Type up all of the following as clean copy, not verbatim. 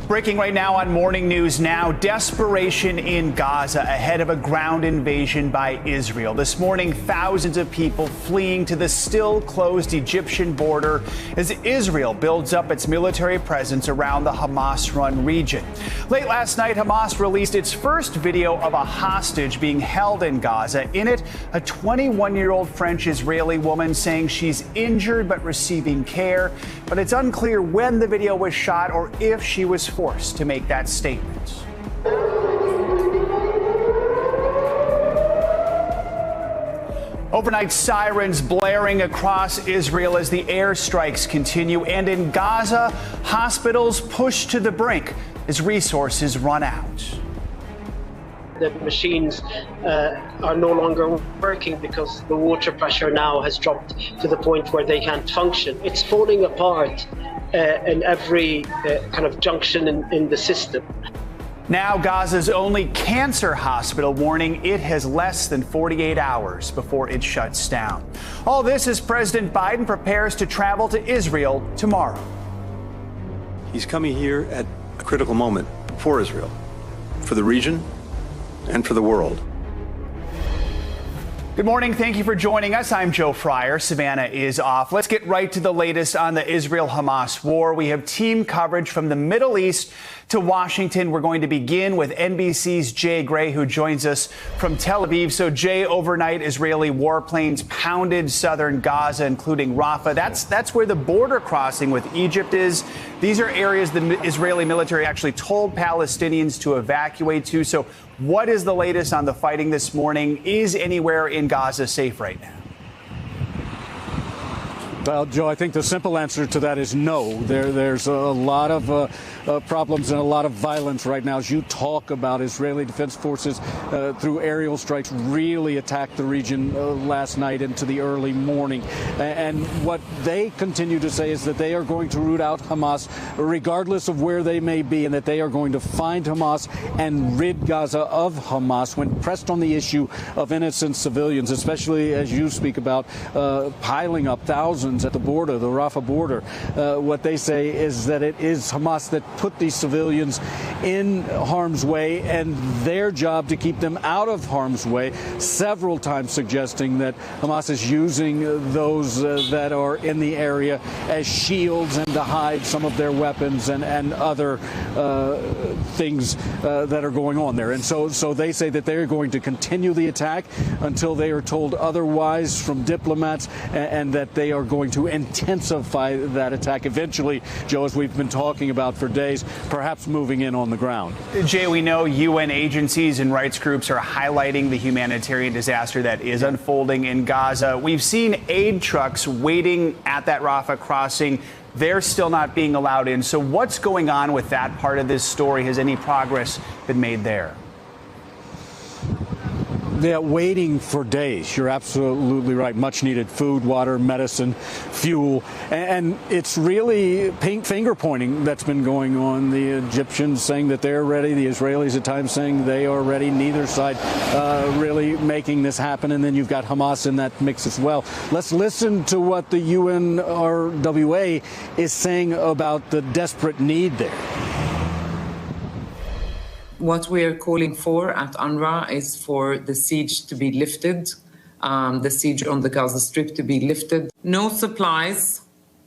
Breaking right now on Morning News Now, desperation in Gaza ahead of a ground invasion by Israel. This morning, thousands of people fleeing to the still closed Egyptian border as Israel builds up its military presence around the Hamas-run region. Late last night, Hamas released its first video of a hostage being held in Gaza. In it, a 21-year-old French-Israeli woman saying she's injured but receiving care. But it's unclear when the video was shot or if she was forced to make that statement. Overnight sirens blaring across Israel as the airstrikes continue, and in Gaza, hospitals pushed to the brink as resources run out. The machines are no longer working because the water pressure now has dropped to the point where they can't function. It's falling apart in every kind of junction in the system. Now Gaza's only cancer hospital warning it has less than 48 hours before it shuts down. All this as President Biden prepares to travel to Israel tomorrow. He's coming here at a critical moment for Israel, for the region, and for the world. Good morning. Thank you for joining us. I'm Joe Fryer. Savannah is off. Let's get right to the latest on the Israel-Hamas war. We have team coverage from the Middle East to Washington. We're going to begin with NBC's Jay Gray, who joins us from Tel Aviv. So, Jay, overnight, Israeli warplanes pounded southern Gaza, including Rafah. That's where the border crossing with Egypt is. These are areas the Israeli military actually told Palestinians to evacuate to. So, what is the latest on the fighting this morning? Is anywhere in Gaza safe right now? Well, Joe, I think the simple answer to that is no. There's a lot of problems and a lot of violence right now. As you talk about, Israeli Defense Forces through aerial strikes really attacked the region last night into the early morning. And what they continue to say is that they are going to root out Hamas regardless of where they may be, and that they are going to find Hamas and rid Gaza of Hamas when pressed on the issue of innocent civilians, especially as you speak about piling up thousands at the border, the Rafah border. What they say is that it is Hamas that put these civilians in harm's way, and their job to keep them out of harm's way, several times suggesting that Hamas is using those that are in the area as shields and to hide some of their weapons and other things that are going on there. And so they say that they're going to continue the attack until they are told otherwise from diplomats, and that they are going to intensify that attack eventually, Joe, as we've been talking about for days, perhaps moving in on the ground. Jay, we know UN agencies and rights groups are highlighting the humanitarian disaster that is unfolding in Gaza. We've seen aid trucks waiting at that Rafah crossing. They're still not being allowed in. So what's going on with that part of this story? Has any progress been made there? Yeah, waiting for days. You're absolutely right. Much needed food, water, medicine, fuel. And it's really finger pointing that's been going on. The Egyptians saying that they're ready. The Israelis at times saying they are ready. Neither side really making this happen. And then you've got Hamas in that mix as well. Let's listen to what the UNRWA is saying about the desperate need there. What we are calling for at UNRWA is for the siege to be lifted, the siege on the Gaza Strip to be lifted. No supplies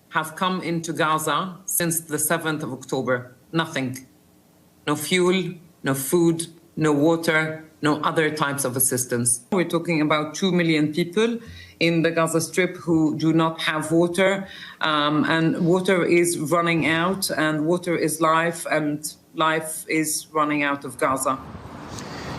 have come into Gaza since the 7th of October. Nothing. No fuel, no food, no water, no other types of assistance. We're talking about 2 million people in the Gaza Strip who do not have water, and water is running out, and water is life, and life is running out of Gaza.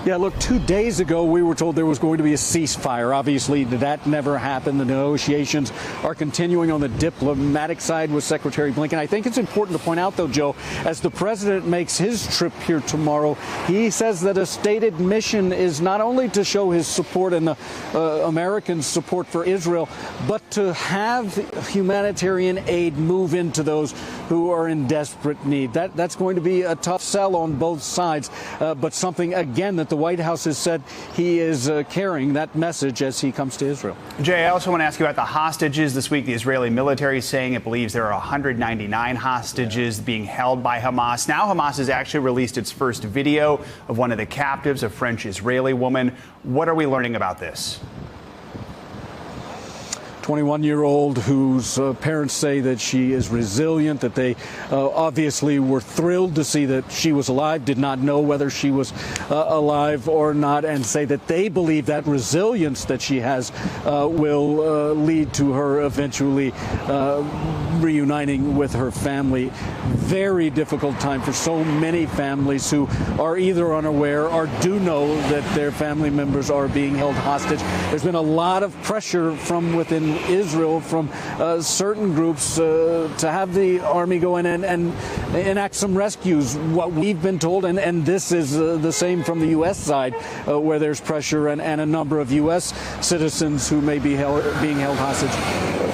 Yeah, look, 2 days ago, we were told there was going to be a ceasefire. Obviously, that never happened. The negotiations are continuing on the diplomatic side with Secretary Blinken. I think it's important to point out, though, Joe, as the president makes his trip here tomorrow, he says that a stated mission is not only to show his support and the American support for Israel, but to have humanitarian aid move into those who are in desperate need. That's going to be a tough sell on both sides, but something, again, that the White House has said he is carrying that message as he comes to Israel. Jay, I also want to ask you about the hostages. This week, the Israeli military is saying it believes there are 199 hostages being held by Hamas. Now Hamas has actually released its first video of one of the captives, a French-Israeli woman. What are we learning about this? 21-year-old whose parents say that she is resilient, that they obviously were thrilled to see that she was alive, did not know whether she was alive or not, and say that they believe that resilience that she has will lead to her eventually reuniting with her family. Very difficult time for so many families who are either unaware or do know that their family members are being held hostage. There's been a lot of pressure from within Israel, from certain groups, to have the army go in and enact some rescues. What we've been told, and this is the same from the U.S. side, where there's pressure and a number of U.S. citizens who may be being held hostage.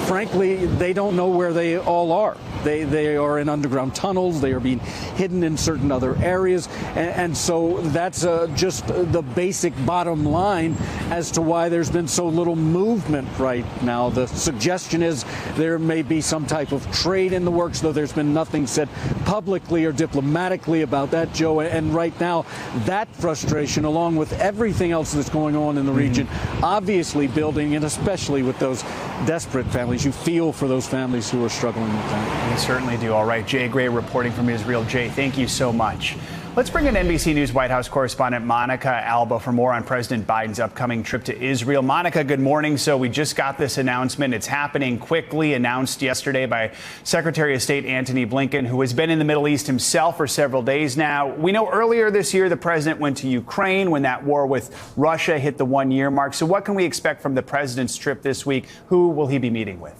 Frankly, they don't know where they all are. They are in underground tunnels. They are being hidden in certain other areas. And so that's just the basic bottom line as to why there's been so little movement right now. The suggestion is there may be some type of trade in the works, though there's been nothing said publicly or diplomatically about that, Joe. And right now, that frustration, along with everything else that's going on in the region, obviously building, and especially with those desperate families. You feel for those families who are struggling with that. We certainly do. All right. Jay Gray reporting from Israel. Jay, thank you so much. Let's bring in NBC News White House correspondent Monica Alba for more on President Biden's upcoming trip to Israel. Monica, good morning. So we just got this announcement. It's happening quickly, announced yesterday by Secretary of State Antony Blinken, who has been in the Middle East himself for several days now. We know earlier this year the president went to Ukraine when that war with Russia hit the one-year mark. So what can we expect from the president's trip this week? Who will he be meeting with?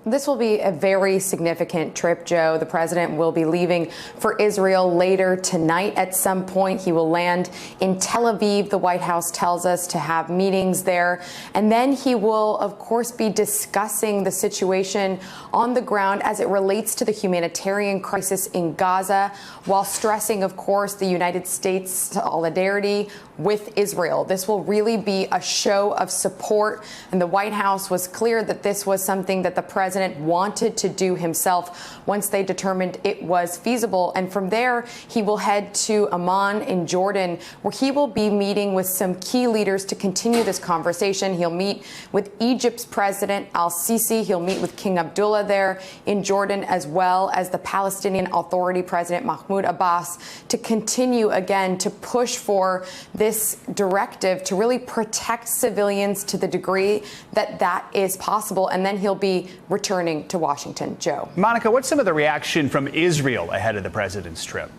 This will be a very significant trip, Joe. The president will be leaving for Israel later tonight at some point. He will land in Tel Aviv, the White House tells us, to have meetings there. And then he will, of course, be discussing the situation on the ground as it relates to the humanitarian crisis in Gaza, while stressing, of course, the United States' solidarity with Israel. This will really be a show of support. And the White House was clear that this was something that the president wanted to do himself once they determined it was feasible. And from there, he will head to Amman in Jordan, where he will be meeting with some key leaders to continue this conversation. He'll meet with Egypt's President al-Sisi. He'll meet with King Abdullah there in Jordan, as well as the Palestinian Authority President Mahmoud Abbas, to continue again to push for this directive to really protect civilians to the degree that that is possible. And then he'll be returning to Washington. Joe. Monica, what's some of the reaction from Israel ahead of the president's trip?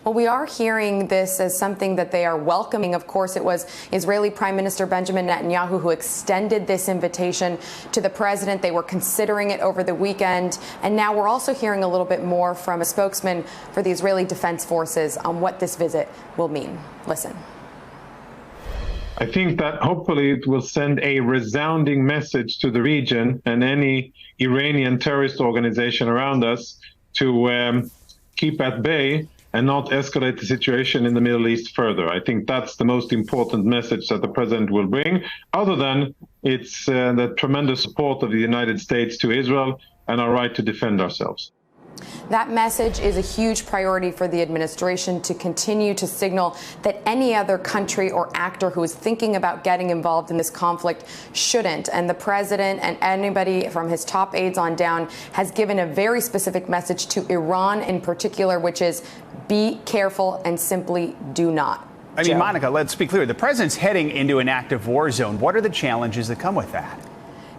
Well, we are hearing this as something that they are welcoming. Of course, it was Israeli Prime Minister Benjamin Netanyahu who extended this invitation to the president. They were considering it over the weekend. And now we're also hearing a little bit more from a spokesman for the Israeli Defense Forces on what this visit will mean. Listen. I think that hopefully it will send a resounding message to the region and any Iranian terrorist organization around us to keep at bay and not escalate the situation in the Middle East further. I think that's the most important message that the president will bring, other than it's the tremendous support of the United States to Israel and our right to defend ourselves. That message is a huge priority for the administration, to continue to signal that any other country or actor who is thinking about getting involved in this conflict shouldn't. And the president and anybody from his top aides on down has given a very specific message to Iran in particular, which is be careful and simply do not. I mean, Monica, let's be clear. The president's heading into an active war zone. What are the challenges that come with that?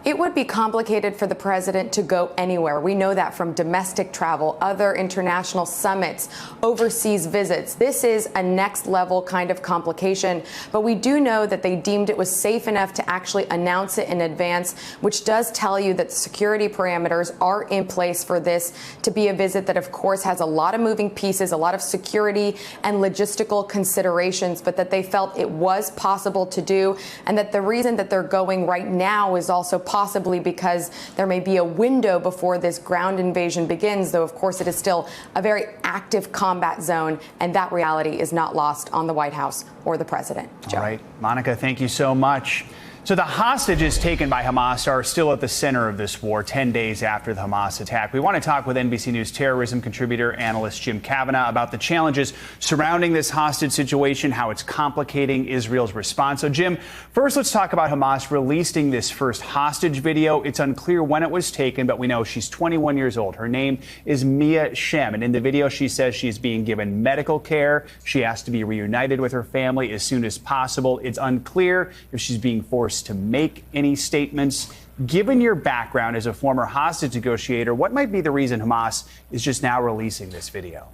It would be complicated for the president to go anywhere. We know that from domestic travel, other international summits, overseas visits. This is a next level kind of complication. But we do know that they deemed it was safe enough to actually announce it in advance, which does tell you that the security parameters are in place for this to be a visit that, of course, has a lot of moving pieces, a lot of security and logistical considerations, but that they felt it was possible to do, and that the reason that they're going right now is also possibly because there may be a window before this ground invasion begins, though, of course, it is still a very active combat zone, and that reality is not lost on the White House or the president. Joe. All right. Monica, thank you so much. So the hostages taken by Hamas are still at the center of this war 10 days after the Hamas attack. We want to talk with NBC News terrorism contributor analyst Jim Kavanagh about the challenges surrounding this hostage situation, how it's complicating Israel's response. So, Jim, first let's talk about Hamas releasing this first hostage video. It's unclear when it was taken, but we know she's 21 years old. Her name is Mia Shem, and in the video she says she's being given medical care. She has to be reunited with her family as soon as possible. It's unclear if she's being forced to make any statements. Given your background as a former hostage negotiator, what might be the reason Hamas is just now releasing this video?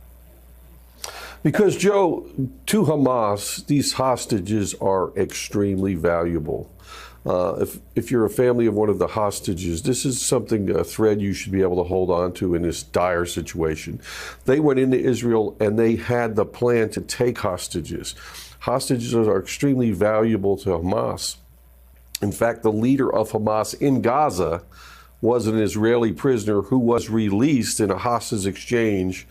Because, Joe, to Hamas, these hostages are extremely valuable. If you're a family of one of the hostages, this is something, a thread you should be able to hold on to in this dire situation. They went into Israel and they had the plan to take hostages. Hostages are extremely valuable to Hamas. In fact, the leader of Hamas in Gaza was an Israeli prisoner who was released in a hostage exchange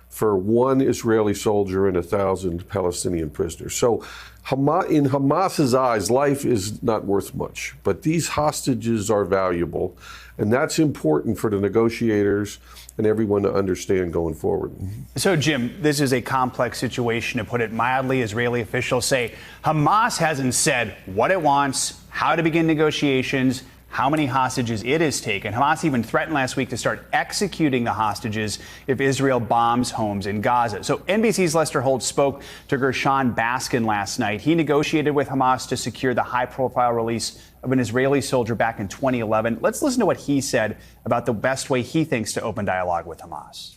for one Israeli soldier and 1,000 Palestinian prisoners. So in Hamas's eyes, life is not worth much, but these hostages are valuable, and that's important for the negotiators and everyone to understand going forward. So, Jim, this is a complex situation, to put it mildly. Israeli officials say Hamas hasn't said what it wants, how to begin negotiations, how many hostages it has taken. Hamas even threatened last week to start executing the hostages if Israel bombs homes in Gaza. So NBC's Lester Holt spoke to Gershon Baskin last night. He negotiated with Hamas to secure the high-profile release of an Israeli soldier back in 2011. Let's listen to what he said about the best way he thinks to open dialogue with Hamas.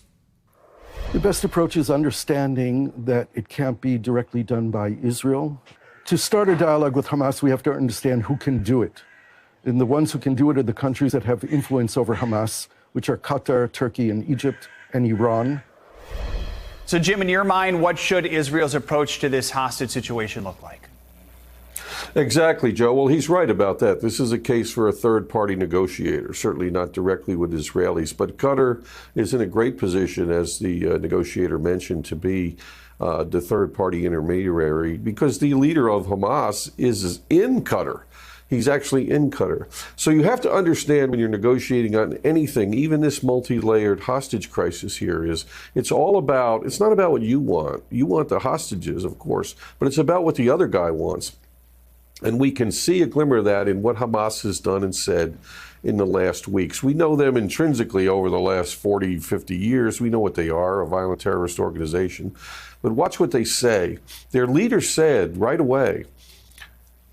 The best approach is understanding that it can't be directly done by Israel. To start a dialogue with Hamas, we have to understand who can do it. And the ones who can do it are the countries that have influence over Hamas, which are Qatar, Turkey, and Egypt, and Iran. So, Jim, in your mind, what should Israel's approach to this hostage situation look like? Exactly, Joe. Well, he's right about that. This is a case for a third-party negotiator, certainly not directly with Israelis. But Qatar is in a great position, as the negotiator mentioned, to be the third-party intermediary, because the leader of Hamas is in Qatar. He's actually in Qatar. So you have to understand when you're negotiating on anything, even this multi-layered hostage crisis here, it's not about what you want. You want the hostages, of course, but it's about what the other guy wants. And we can see a glimmer of that in what Hamas has done and said in the last weeks. We know them intrinsically over the last 40, 50 years. We know what they are, a violent terrorist organization. But watch what they say. Their leader said right away,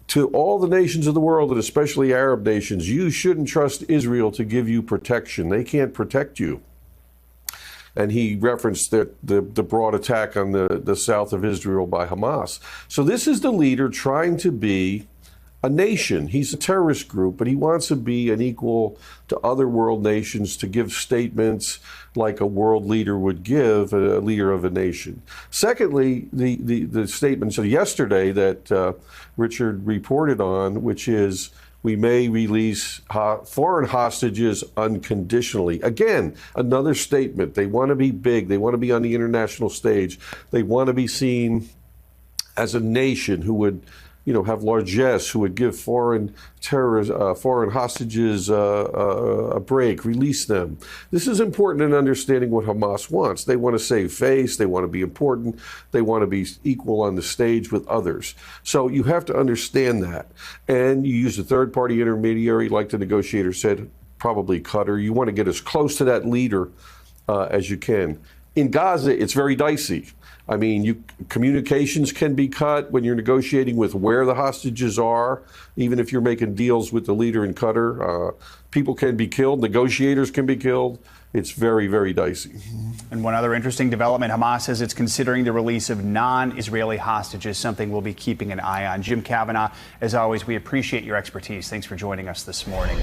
to all the nations of the world, and especially Arab nations, you shouldn't trust Israel to give you protection. They can't protect you. And he referenced the broad attack on the south of Israel by Hamas. So this is the leader trying to be a nation. He's a terrorist group, but he wants to be an equal to other world nations, to give statements like a world leader would give a leader of a nation. Secondly, the statements of yesterday that Richard reported on, which is we may release foreign hostages unconditionally. Again, another statement. They want to be big. They want to be on the international stage. They want to be seen as a nation who would have largesse, who would give foreign hostages a break, release them. This is important in understanding what Hamas wants. They want to save face. They want to be important. They want to be equal on the stage with others. So you have to understand that. And you use a third-party intermediary, like the negotiator said, probably Qatar. You want to get as close to that leader as you can. In Gaza, it's very dicey. I mean, communications can be cut when you're negotiating with where the hostages are, even if you're making deals with the leader in Qatar. People can be killed. Negotiators can be killed. It's very, very dicey. And one other interesting development, Hamas says it's considering the release of non-Israeli hostages, something we'll be keeping an eye on. Jim Kavanagh, as always, we appreciate your expertise. Thanks for joining us this morning.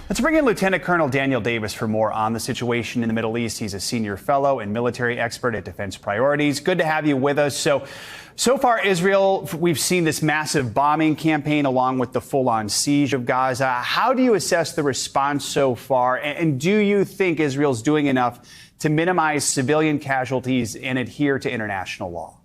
Let's bring in Lieutenant Colonel Daniel Davis for more on the situation in the Middle East. He's a senior fellow and military expert at Defense Priorities. Good to have you with us. So far, Israel, we've seen this massive bombing campaign along with the full-on siege of Gaza. How do you assess the response so far? And do you think Israel's doing enough to minimize civilian casualties and adhere to international law?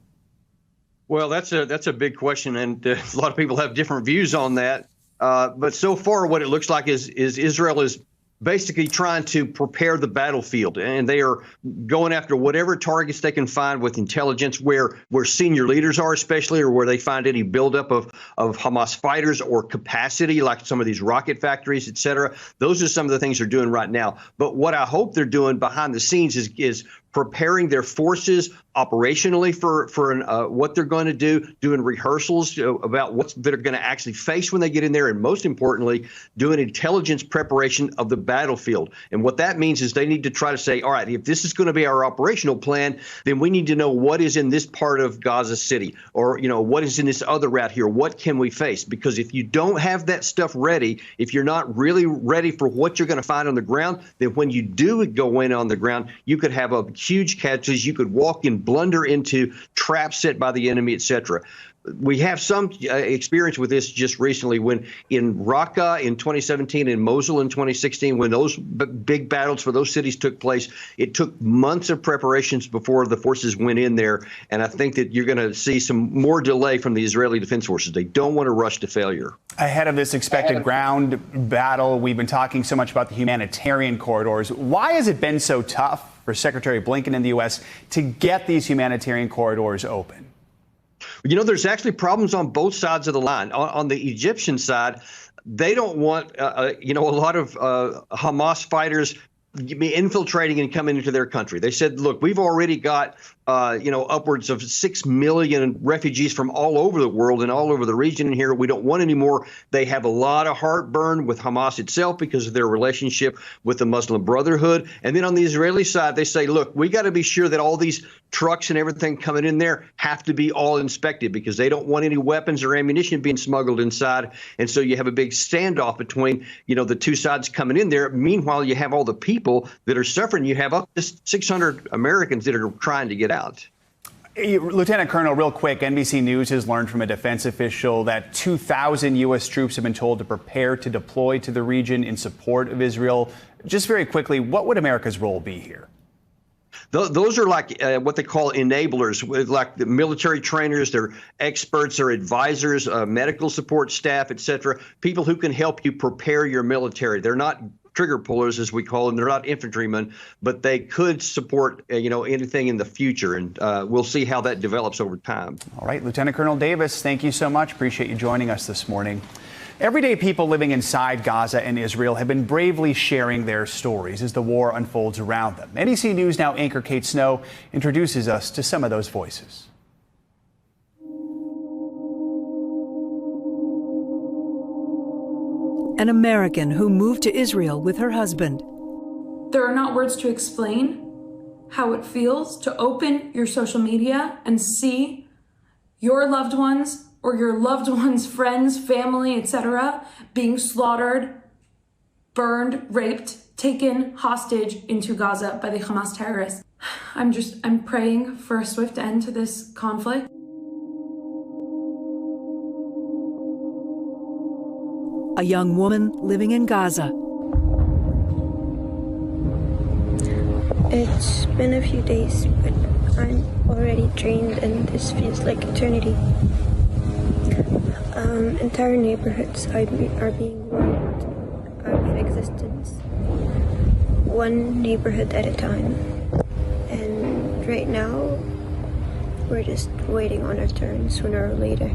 Well, that's a big question, and a lot of people have different views on that. But so far, what it looks like is Israel is basically trying to prepare the battlefield, and they are going after whatever targets they can find with intelligence, where senior leaders are, especially, or where they find any buildup of Hamas fighters or capacity, like some of these rocket factories, et cetera. Those are some of the things they're doing right now. But what I hope they're doing behind the scenes is preparing their forces operationally for what they're going to do, doing rehearsals about what they're going to actually face when they get in there, and most importantly, doing intelligence preparation of the battlefield. And what that means is they need to try to say, all right, if this is going to be our operational plan, then we need to know what is in this part of Gaza City, or what is in this other route here. What can we face? Because if you don't have that stuff ready, if you're not really ready for what you're going to find on the ground, then when you do go in on the ground, you could have a huge casualties. You could walk and blunder into traps set by the enemy, etc. We have some experience with this just recently when in Raqqa in 2017 and Mosul in 2016, when those big battles for those cities took place, it took months of preparations before the forces went in there. And I think that you're going to see some more delay from the Israeli Defense Forces. They don't want to rush to failure. Ahead of this expected ground battle, we've been talking so much about the humanitarian corridors. Why has it been so tough for Secretary Blinken in the U.S. to get these humanitarian corridors open? There's actually problems on both sides of the line. On the Egyptian side, they don't want, a lot of Hamas fighters infiltrating and coming into their country. They said, look, we've already got, upwards of 6 million refugees from all over the world and all over the region in here. We don't want any more. They have a lot of heartburn with Hamas itself because of their relationship with the Muslim Brotherhood. And then on the Israeli side, they say, look, we got to be sure that all these trucks and everything coming in there have to be all inspected because they don't want any weapons or ammunition being smuggled inside. And so you have a big standoff between, the two sides coming in there. Meanwhile, you have all the people that are suffering. You have up to 600 Americans that are trying to get out. Lieutenant Colonel, real quick, NBC News has learned from a defense official that 2,000 U.S. troops have been told to prepare to deploy to the region in support of Israel. Just very quickly, what would America's role be here? Those are like what they call enablers, with like the military trainers, they're experts, they're advisors, medical support staff, et cetera, people who can help you prepare your military. They're not trigger pullers, as we call them. They're not infantrymen, but they could support, anything in the future. And we'll see how that develops over time. All right, Lieutenant Colonel Davis, thank you so much. Appreciate you joining us this morning. Everyday people living inside Gaza and Israel have been bravely sharing their stories as the war unfolds around them. NBC News Now anchor Kate Snow introduces us to some of those voices. An American who moved to Israel with her husband. There are not words to explain how it feels to open your social media and see your loved ones or your loved ones' friends, family, etc., being slaughtered, burned, raped, taken hostage into Gaza by the Hamas terrorists. I'm praying for a swift end to this conflict. A young woman living in Gaza. It's been a few days, but I'm already drained and this feels like eternity. Entire neighborhoods are being wiped out of existence, one neighborhood at a time. And right now, we're just waiting on our turn sooner or later.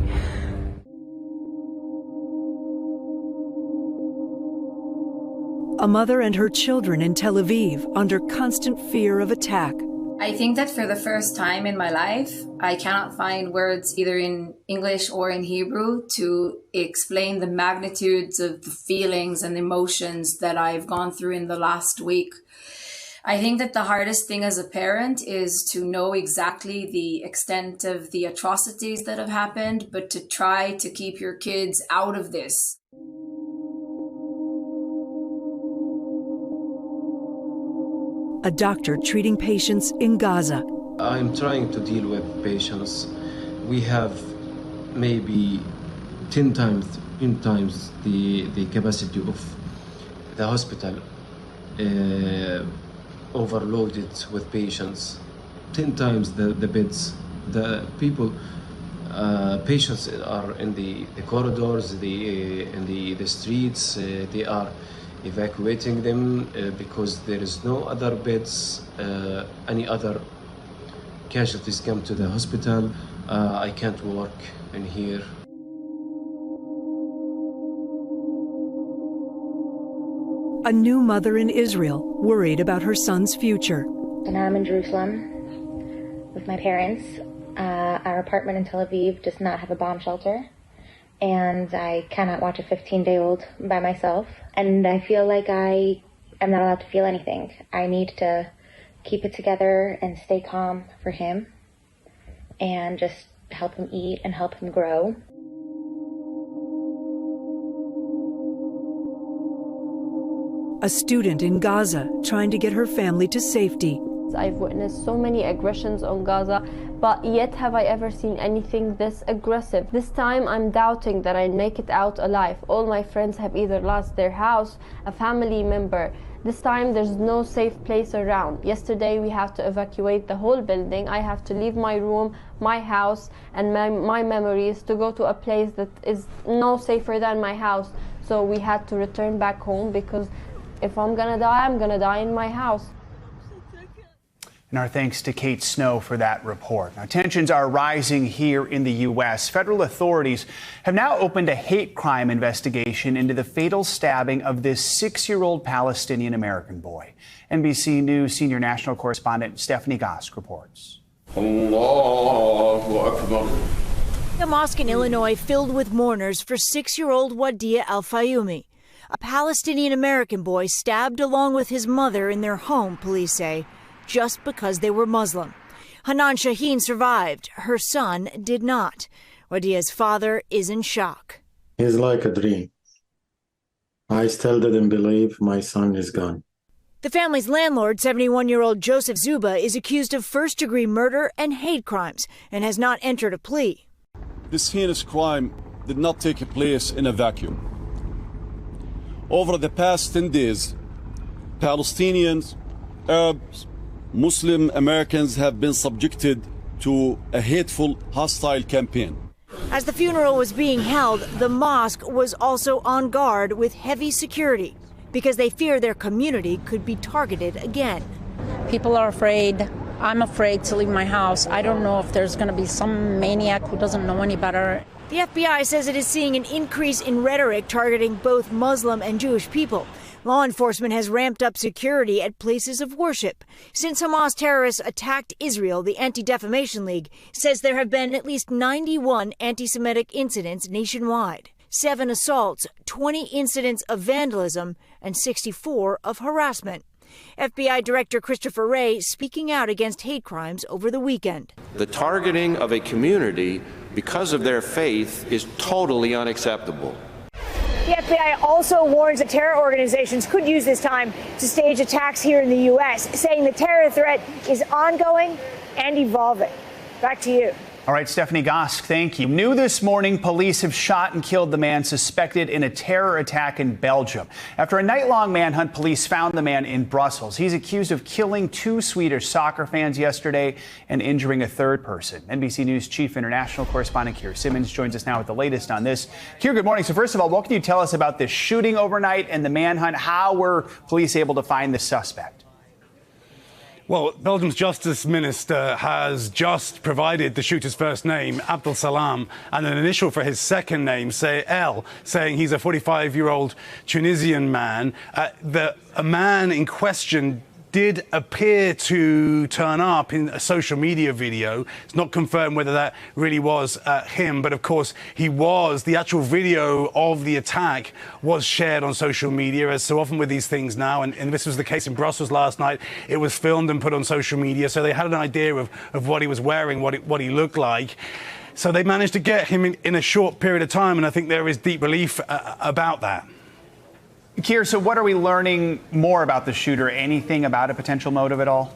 A mother and her children in Tel Aviv under constant fear of attack. I think that for the first time in my life, I cannot find words either in English or in Hebrew to explain the magnitudes of the feelings and emotions that I've gone through in the last week. I think that the hardest thing as a parent is to know exactly the extent of the atrocities that have happened, but to try to keep your kids out of this. a doctor treating patients in Gaza. I'm trying to deal with patients. We have maybe 10 times the capacity of the hospital, overloaded with patients, 10 times the beds. The people, patients are in the corridors, in the streets. They are evacuating them because there is no other beds. Any other casualties come to the hospital. I can't work in here. A new mother in Israel, worried about her son's future. And I'm in Jerusalem with my parents. Our apartment in Tel Aviv does not have a bomb shelter, and I cannot watch a 15-day-old by myself. And I feel like I am not allowed to feel anything. I need to keep it together and stay calm for him and just help him eat and help him grow. A student in Gaza trying to get her family to safety. I've witnessed so many aggressions on Gaza, but yet have I ever seen anything this aggressive. This time I'm doubting that I'll make it out alive. All my friends have either lost their house, a family member. This time there's no safe place around. Yesterday we had to evacuate the whole building. I have to leave my room, my house, and my memories to go to a place that is no safer than my house. So we had to return back home because if I'm gonna die, I'm gonna die in my house. And our thanks to Kate Snow for that report. Now, tensions are rising here in the U.S. Federal authorities have now opened a hate crime investigation into the fatal stabbing of this 6-year-old Palestinian-American boy. NBC News senior national correspondent Stephanie Gosk reports. Allahu Akbar. A mosque in Illinois filled with mourners for 6-year-old Wadia Al-Fayumi, a Palestinian-American boy stabbed along with his mother in their home, police say, just because they were Muslim. Hanan Shaheen survived. Her son did not. Wadia's father is in shock. It's like a dream. I still didn't believe my son is gone. The family's landlord, 71-year-old Joseph Zuba, is accused of first-degree murder and hate crimes and has not entered a plea. This heinous crime did not take place in a vacuum. Over the past 10 days, Palestinians, Arabs, Muslim Americans have been subjected to a hateful, hostile campaign. As the funeral was being held, the mosque was also on guard with heavy security because they fear their community could be targeted again. People are afraid. I'm afraid to leave my house. I don't know if there's going to be some maniac who doesn't know any better. The FBI says it is seeing an increase in rhetoric targeting both Muslim and Jewish people. Law enforcement has ramped up security at places of worship. Since Hamas terrorists attacked Israel, the Anti-Defamation League says there have been at least 91 anti-Semitic incidents nationwide, 7 assaults, 20 incidents of vandalism, and 64 of harassment. FBI Director Christopher Wray speaking out against hate crimes over the weekend. The targeting of a community because of their faith is totally unacceptable. The FBI also warns that terror organizations could use this time to stage attacks here in the U.S., saying the terror threat is ongoing and evolving. Back to you. All right, Stephanie Gosk, thank you. New this morning, police have shot and killed the man suspected in a terror attack in Belgium. After a night-long manhunt, police found the man in Brussels. He's accused of killing 2 Swedish soccer fans yesterday and injuring a third person. NBC News Chief International Correspondent Keir Simmons joins us now with the latest on this. Keir, good morning. So first of all, what can you tell us about this shooting overnight and the manhunt? How were police able to find the suspect? Well, Belgium's Justice Minister has just provided the shooter's first name, Abdel Salam, and an initial for his second name, say El, saying he's a 45-year-old Tunisian man. A man in question did appear to turn up in a social media video. It's not confirmed whether that really was him, but of course he was. The actual video of the attack was shared on social media, as so often with these things now, and this was the case in Brussels last night. It was filmed and put on social media, so they had an idea of what he was wearing, what he looked like. So they managed to get him in a short period of time, and I think there is deep relief about that. Keir, so what are we learning more about the shooter? Anything about a potential motive at all?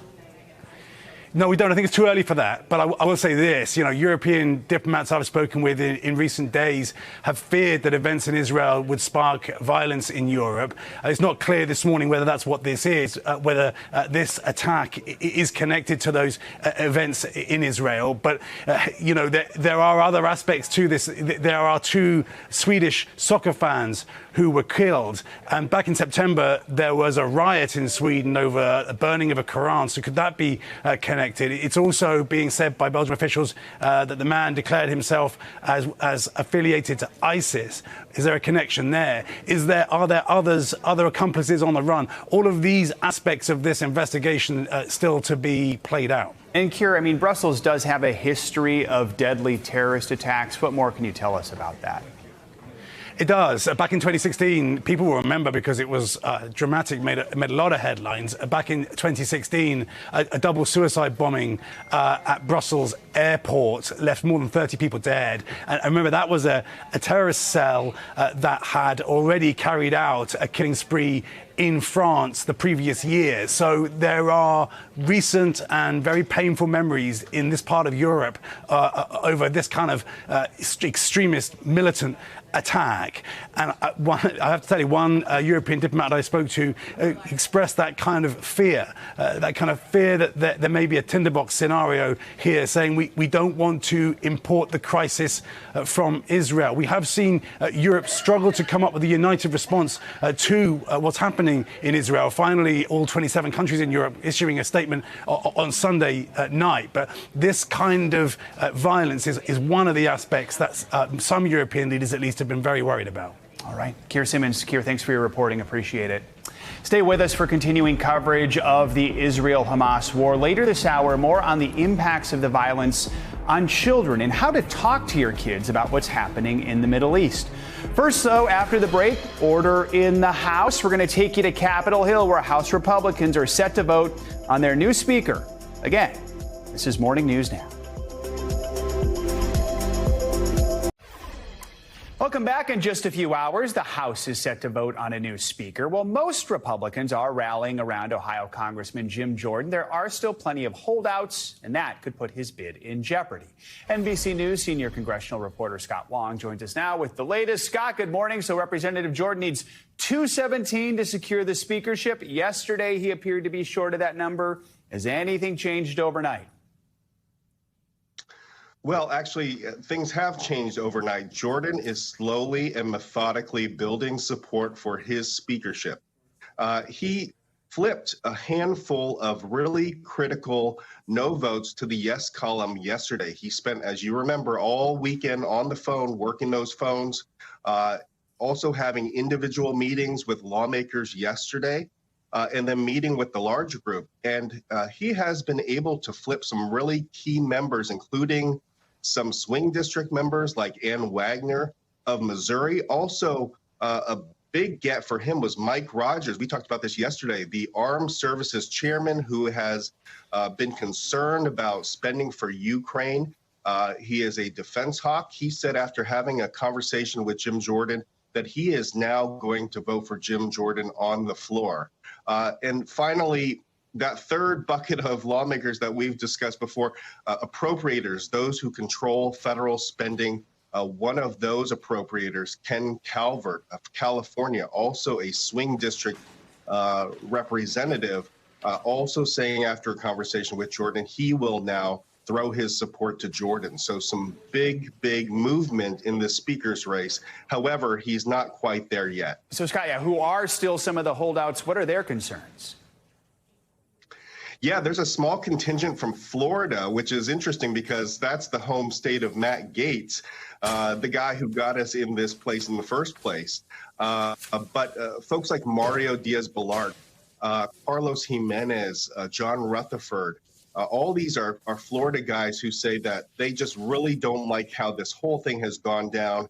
No, we don't. I think it's too early for that. But I will say this, European diplomats I've spoken with in recent days have feared that events in Israel would spark violence in Europe. It's not clear this morning whether that's what this is, whether this attack is connected to those events in Israel. But, there are other aspects to this. There are 2 Swedish soccer fans who were killed. And back in September, there was a riot in Sweden over a burning of a Quran. So could that be connected? It's also being said by Belgian officials that the man declared himself as affiliated to ISIS. Is there a connection there? Are there other accomplices on the run? All of these aspects of this investigation still to be played out. And Keir, Brussels does have a history of deadly terrorist attacks. What more can you tell us about that? It does. Back in 2016, people will remember because it was dramatic, made a lot of headlines. Back in 2016, a double suicide bombing at Brussels airport left more than 30 people dead. And I remember that was a terrorist cell that had already carried out a killing spree in France the previous year. So there are recent and very painful memories in this part of Europe over this kind of extremist militant attack. And I have to tell you, one European diplomat I spoke to expressed that kind of fear that there may be a tinderbox scenario here, saying we don't want to import the crisis from Israel. We have seen Europe struggle to come up with a united response to what's happening in Israel. Finally, all 27 countries in Europe issuing a statement on Sunday night. But this kind of violence is one of the aspects that some European leaders at least have been very worried about. All right. Keir Simmons, Keir, thanks for your reporting. Appreciate it. Stay with us for continuing coverage of the Israel-Hamas war. Later this hour, more on the impacts of the violence on children and how to talk to your kids about what's happening in the Middle East. First, though, after the break, order in the House. We're going to take you to Capitol Hill, where House Republicans are set to vote on their new speaker. Again, this is Morning News Now. Welcome back. In just a few hours, the House is set to vote on a new speaker. Well, most Republicans are rallying around Ohio Congressman Jim Jordan. There are still plenty of holdouts, and that could put his bid in jeopardy. NBC News senior congressional reporter Scott Long joins us now with the latest. Scott, good morning. So Representative Jordan needs 217 to secure the speakership. Yesterday, he appeared to be short of that number. Has anything changed overnight? Well, actually, things have changed overnight. Jordan is slowly and methodically building support for his speakership. He flipped a handful of really critical no votes to the yes column yesterday. He spent, as you remember, all weekend on the phone, working those phones, also having individual meetings with lawmakers yesterday, and then meeting with the larger group. And he has been able to flip some really key members, including some swing district members like Ann Wagner of Missouri. Also, a big get for him was Mike Rogers. We talked about this yesterday, the Armed Services Chairman, who has been concerned about spending for Ukraine. He is a defense hawk. He said after having a conversation with Jim Jordan that he is now going to vote for Jim Jordan on the floor. And finally, that third bucket of lawmakers that we've discussed before, appropriators, those who control federal spending. One of those appropriators, Ken Calvert of California, also a swing district representative, also saying after a conversation with Jordan, he will now throw his support to Jordan. So some big movement in the speaker's race. However, he's not quite there yet. So, Scott, who are still some of the holdouts? What are their concerns? Yeah, there's a small contingent from Florida, which is interesting because that's the home state of Matt Gaetz, the guy who got us in this place in the first place. But folks like Mario Diaz-Balart, Carlos Jimenez, John Rutherford, all these are Florida guys who say that they just really don't like how this whole thing has gone down.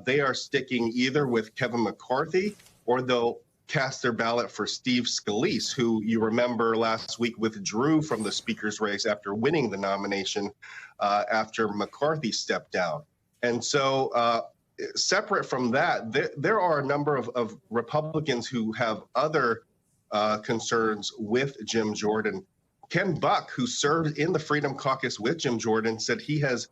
They are sticking either with Kevin McCarthy or they'll cast their ballot for Steve Scalise, who you remember last week withdrew from the speaker's race after winning the nomination after McCarthy stepped down. And so separate from that, there are a number of Republicans who have other concerns with Jim Jordan. Ken Buck, who served in the Freedom Caucus with Jim Jordan, said he has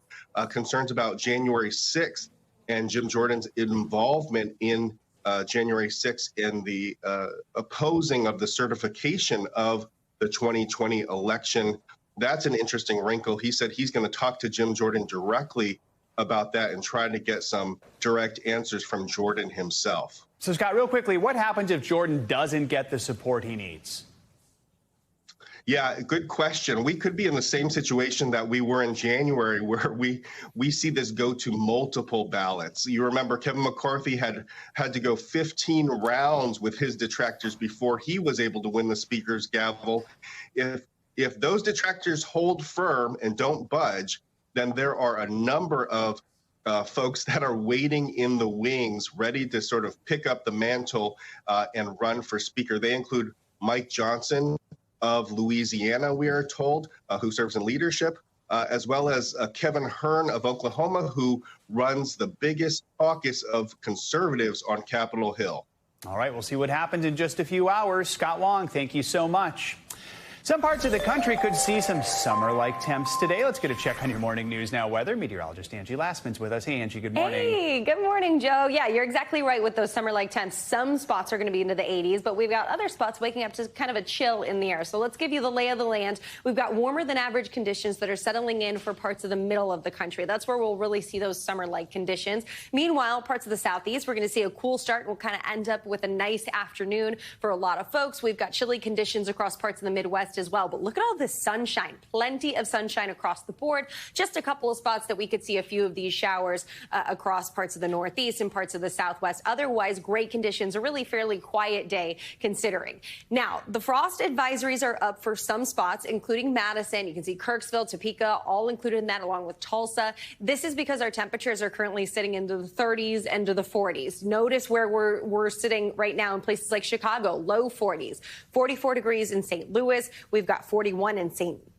concerns about January 6th and Jim Jordan's involvement in January 6th in the opposing of the certification of the 2020 election. That's an interesting wrinkle. He said he's going to talk to Jim Jordan directly about that and try to get some direct answers from Jordan himself. So, Scott, real quickly, what happens if Jordan doesn't get the support he needs? Yeah, good question. We could be in the same situation that we were in January, where we see this go to multiple ballots. You remember Kevin McCarthy had to go 15 rounds with his detractors before he was able to win the speaker's gavel. If those detractors hold firm and don't budge, then there are a number of folks that are waiting in the wings, ready to sort of pick up the mantle and run for speaker. They include Mike Johnson of Louisiana, we are told, who serves in leadership, as well as Kevin Hern of Oklahoma, who runs the biggest caucus of conservatives on Capitol Hill. All right, we'll see what happens in just a few hours. Scott Long, thank you so much. Some parts of the country could see some summer-like temps today. Let's get a check on your morning news now weather. Meteorologist Angie Lassman's with us. Hey, Angie, good morning. Hey, good morning, Joe. Yeah, you're exactly right with those summer-like temps. Some spots are going to be into the 80s, but we've got other spots waking up to kind of a chill in the air. So let's give you the lay of the land. We've got warmer than average conditions that are settling in for parts of the middle of the country. That's where we'll really see those summer-like conditions. Meanwhile, parts of the southeast, we're going to see a cool start. We'll kind of end up with a nice afternoon for a lot of folks. We've got chilly conditions across parts of the Midwest as well. But look at all this sunshine, plenty of sunshine across the board. Just a couple of spots that we could see a few of these showers across parts of the Northeast and parts of the Southwest. Otherwise, great conditions, a really fairly quiet day considering. Now, the frost advisories are up for some spots, including Madison. You can see Kirksville, Topeka, all included in that, along with Tulsa. This is because our temperatures are currently sitting into the 30s and to the 40s. Notice where we're sitting right now in places like Chicago, low 40s, 44 degrees in St. Louis. We've got 41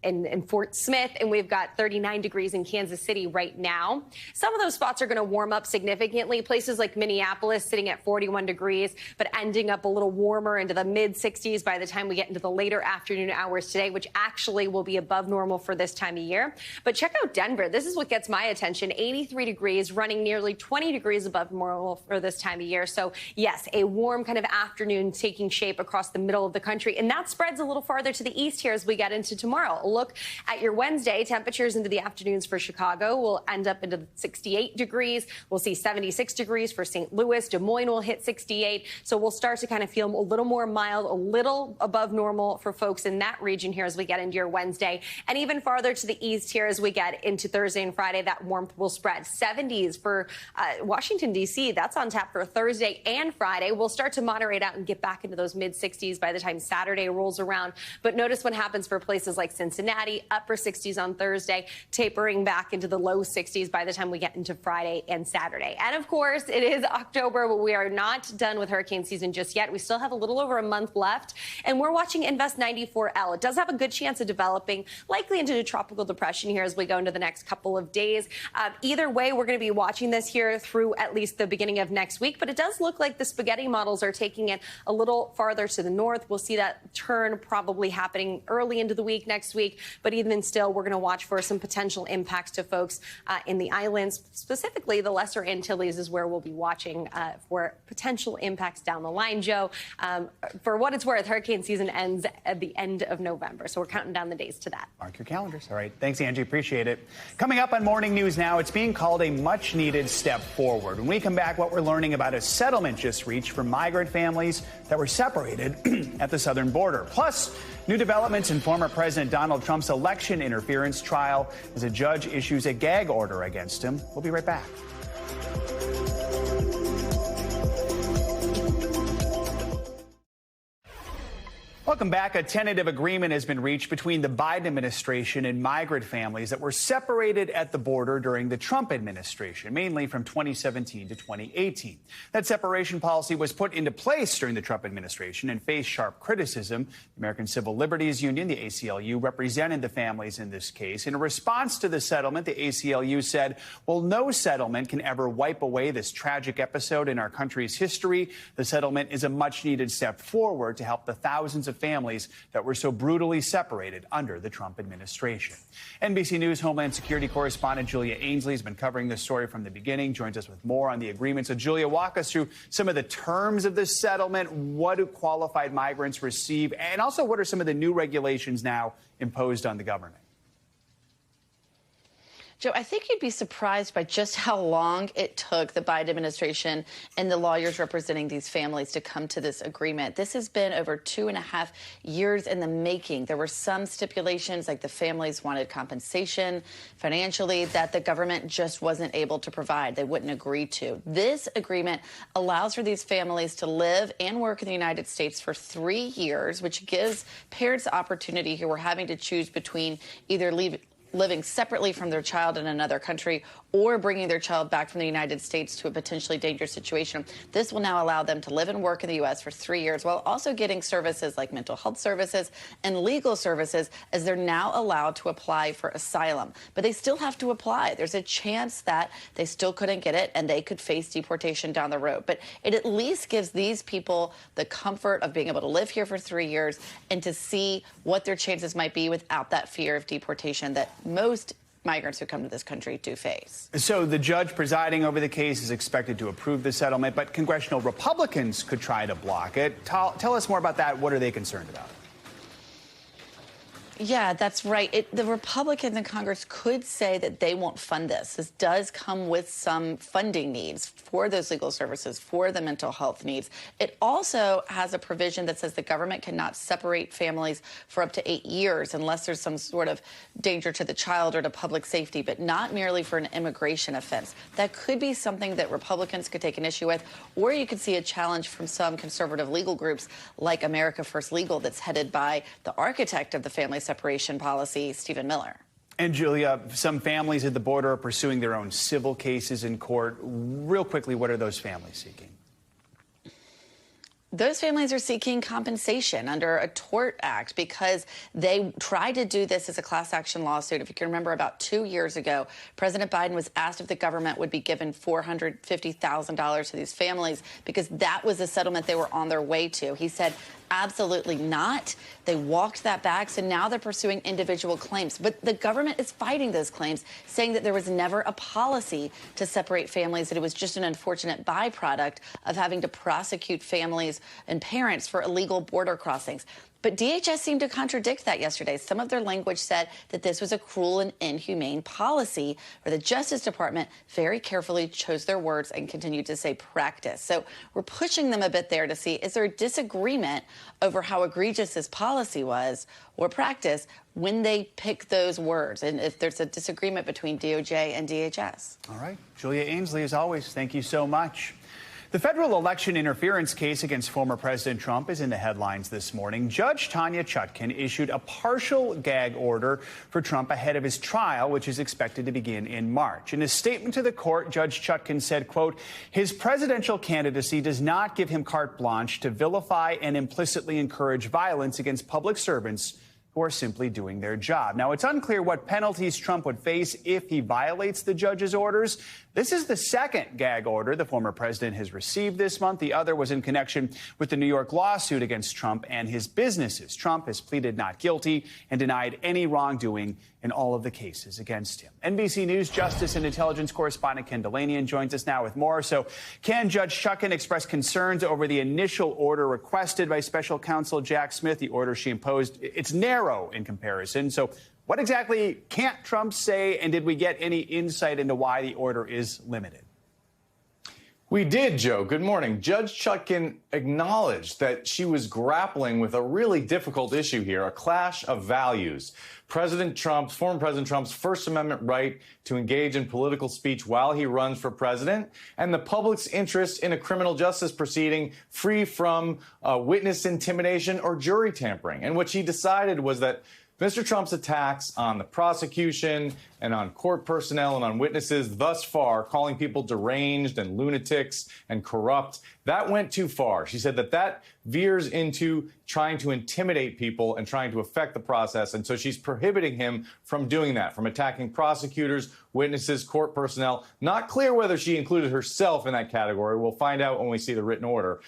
in Fort Smith, and we've got 39 degrees in Kansas City right now. Some of those spots are going to warm up significantly. Places like Minneapolis sitting at 41 degrees, but ending up a little warmer into the mid 60s by the time we get into the later afternoon hours today, which actually will be above normal for this time of year. But check out Denver. This is what gets my attention. 83 degrees, running nearly 20 degrees above normal for this time of year. So yes, a warm kind of afternoon taking shape across the middle of the country. And that spreads a little farther to the east here as we get into tomorrow. A look at your Wednesday. Temperatures into the afternoons for Chicago will end up into 68 degrees. We'll see 76 degrees for St. Louis. Des Moines will hit 68. So we'll start to kind of feel a little more mild, a little above normal for folks in that region here as we get into your Wednesday. And even farther to the east here as we get into Thursday and Friday, that warmth will spread. 70s for Washington, D.C. That's on tap for Thursday and Friday. We'll start to moderate out and get back into those mid 60s by the time Saturday rolls around. But notice what happens for places like Cincinnati, upper 60s on Thursday, tapering back into the low 60s by the time we get into Friday and Saturday. And of course, it is October, but we are not done with hurricane season just yet. We still have a little over a month left, and we're watching Invest 94L. It does have a good chance of developing, likely into a tropical depression here as we go into the next couple of days. Either way, we're going to be watching this here through at least the beginning of next week, but it does look like the spaghetti models are taking it a little farther to the north. We'll see that turn probably happening early into the week next week, but even still, we're going to watch for some potential impacts to folks in the islands. Specifically, the Lesser Antilles is where we'll be watching for potential impacts down the line, Joe. For what it's worth, hurricane season ends at the end of November, so we're counting down the days to that. Mark your calendars. All right. Thanks, Angie. Appreciate it. Coming up on Morning News Now, it's being called a much-needed step forward. When we come back, what we're learning about a settlement just reached for migrant families that were separated at the southern border. Plus, new developments in former President Donald Trump's election interference trial as a judge issues a gag order against him. We'll be right back. Welcome back. A tentative agreement has been reached between the Biden administration and migrant families that were separated at the border during the Trump administration, mainly from 2017 to 2018. That separation policy was put into place during the Trump administration and faced sharp criticism. The American Civil Liberties Union, the ACLU, represented the families in this case. In response to the settlement, the ACLU said, well, no settlement can ever wipe away this tragic episode in our country's history. The settlement is a much-needed step forward to help the thousands of families that were so brutally separated under the Trump administration. NBC News Homeland Security correspondent Julia Ainsley has been covering this story from the beginning, joins us with more on the agreement. So, Julia, walk us through some of the terms of this settlement. What do qualified migrants receive? And also, what are some of the new regulations now imposed on the government? Joe, I think you'd be surprised by just how long it took the Biden administration and the lawyers representing these families to come to this agreement. This has been over 2.5 years in the making. There were some stipulations, like the families wanted compensation financially that the government just wasn't able to provide. They wouldn't agree to. This agreement allows for these families to live and work in the United States for 3 years, which gives parents the opportunity who are having to choose between either living separately from their child in another country or bringing their child back from the United States to a potentially dangerous situation. This will now allow them to live and work in the U.S. for 3 years while also getting services like mental health services and legal services, as they're now allowed to apply for asylum. But they still have to apply. There's a chance that they still couldn't get it and they could face deportation down the road. But it at least gives these people the comfort of being able to live here for 3 years and to see what their chances might be without that fear of deportation that most migrants who come to this country do face. So the judge presiding over the case is expected to approve the settlement, but congressional Republicans could try to block it. Tell us more about that. What are they concerned about? Yeah, that's right. The Republicans in Congress could say that they won't fund this. This does come with some funding needs for those legal services, for the mental health needs. It also has a provision that says the government cannot separate families for up to 8 years unless there's some sort of danger to the child or to public safety, but not merely for an immigration offense. That could be something that Republicans could take an issue with, or you could see a challenge from some conservative legal groups like America First Legal, that's headed by the architect of the family separation policy, Stephen Miller. And Julia, some families at the border are pursuing their own civil cases in court. Real quickly, what are those families seeking? Those families are seeking compensation under a tort act because they tried to do this as a class action lawsuit. If you can remember, about 2 years ago, President Biden was asked if the government would be given $450,000 to these families because that was the settlement they were on their way to. He said, absolutely not. They walked that back, so now they're pursuing individual claims. But the government is fighting those claims, saying that there was never a policy to separate families, that it was just an unfortunate byproduct of having to prosecute families and parents for illegal border crossings. But DHS seemed to contradict that yesterday. Some of their language said that this was a cruel and inhumane policy, where the Justice Department very carefully chose their words and continued to say practice. So we're pushing them a bit there to see, is there a disagreement over how egregious this policy was or practice when they pick those words, and if there's a disagreement between DOJ and DHS. All right. Julia Ainsley, as always, thank you so much. The federal election interference case against former President Trump is in the headlines this morning. Judge Tanya Chutkan issued a partial gag order for Trump ahead of his trial, which is expected to begin in March. In a statement to the court, Judge Chutkan said, quote, his presidential candidacy does not give him carte blanche to vilify and implicitly encourage violence against public servants who are simply doing their job. Now, it's unclear what penalties Trump would face if he violates the judge's orders. This is the second gag order the former president has received this month. The other was in connection with the New York lawsuit against Trump and his businesses. Trump has pleaded not guilty and denied any wrongdoing in all of the cases against him. NBC News Justice and Intelligence correspondent Ken Delanian joins us now with more. So, can Judge Chutkan express concerns over the initial order requested by special counsel Jack Smith? The order she imposed, it's narrow in comparison. So what exactly can't Trump say, and did we get any insight into why the order is limited? We did, Joe. Good morning. Judge Chutkan acknowledged that she was grappling with a really difficult issue here, a clash of values. Former President Trump's First Amendment right to engage in political speech while he runs for president, and the public's interest in a criminal justice proceeding free from witness intimidation or jury tampering. And what she decided was that Mr. Trump's attacks on the prosecution and on court personnel and on witnesses thus far, calling people deranged and lunatics and corrupt, that went too far. She said that veers into trying to intimidate people and trying to affect the process. And so she's prohibiting him from doing that, from attacking prosecutors, witnesses, court personnel. Not clear whether she included herself in that category. We'll find out when we see the written order.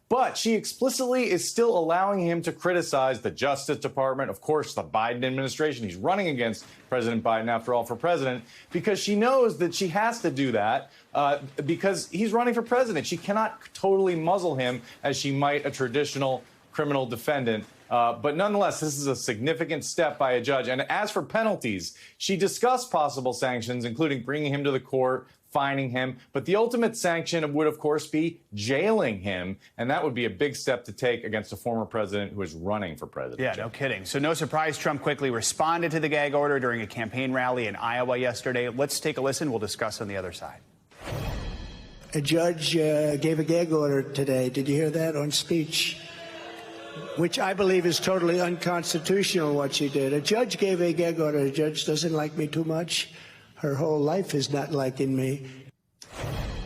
But she explicitly is still allowing him to criticize the Justice Department, of course, the Biden administration. He's running against President Biden, after all, for president, because she knows that she has to do that because he's running for president. She cannot totally muzzle him as she might a traditional criminal defendant. But nonetheless, this is a significant step by a judge. And as for penalties, she discussed possible sanctions, including bringing him to the court, fining him. But the ultimate sanction would, of course, be jailing him. And that would be a big step to take against a former president who is running for president. Yeah, no kidding. So no surprise, Trump quickly responded to the gag order during a campaign rally in Iowa yesterday. Let's take a listen. We'll discuss on the other side. A judge gave a gag order today. Did you hear that on speech? Which I believe is totally unconstitutional, what she did. A judge gave a gag order. A judge doesn't like me too much. Her whole life is not liking me.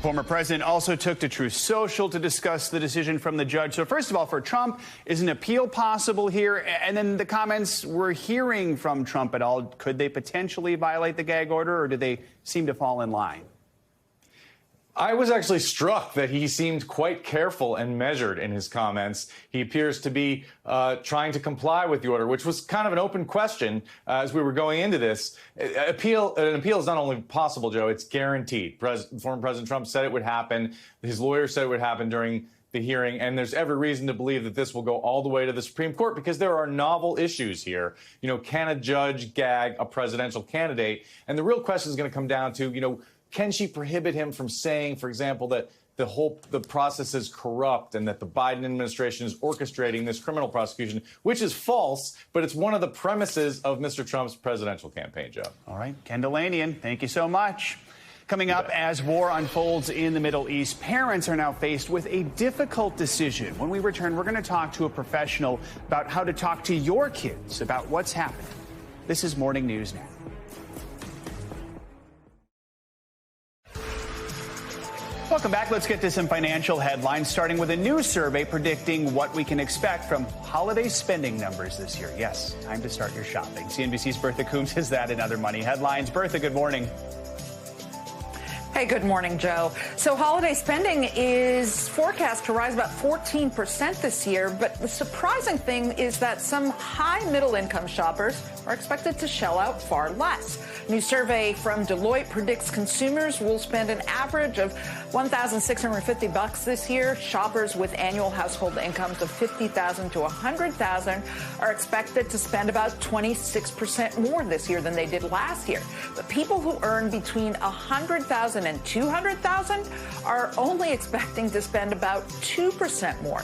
Former president also took to Truth Social to discuss the decision from the judge. So first of all, for Trump, is an appeal possible here? And then the comments we're hearing from Trump at all, could they potentially violate the gag order, or do they seem to fall in line? I was actually struck that he seemed quite careful and measured in his comments. He appears to be trying to comply with the order, which was kind of an open question as we were going into this. An appeal is not only possible, Joe, it's guaranteed. Former President Trump said it would happen. His lawyer said it would happen during the hearing, and there's every reason to believe that this will go all the way to the Supreme Court because there are novel issues here. You know, can a judge gag a presidential candidate? And the real question is going to come down to, you know, can she prohibit him from saying, for example, that the process is corrupt and that the Biden administration is orchestrating this criminal prosecution, which is false, but it's one of the premises of Mr. Trump's presidential campaign, Joe. All right. Ken Delanian, thank you so much. Coming up, as war unfolds in the Middle East, parents are now faced with a difficult decision. When we return, we're going to talk to a professional about how to talk to your kids about what's happening. This is Morning News Now. Welcome back. Let's get to some financial headlines, starting with a new survey predicting what we can expect from holiday spending numbers this year. Yes, time to start your shopping. CNBC's Bertha Coombs has that and other money headlines. Bertha, good morning. Hey, good morning, Joe. So holiday spending is forecast to rise about 14% this year, but the surprising thing is that some high middle-income shoppers are expected to shell out far less. A new survey from Deloitte predicts consumers will spend an average of $1,650 this year. Shoppers with annual household incomes of $50,000 to $100,000 are expected to spend about 26% more this year than they did last year. But people who earn between $100,000 and $200,000 are only expecting to spend about 2% more.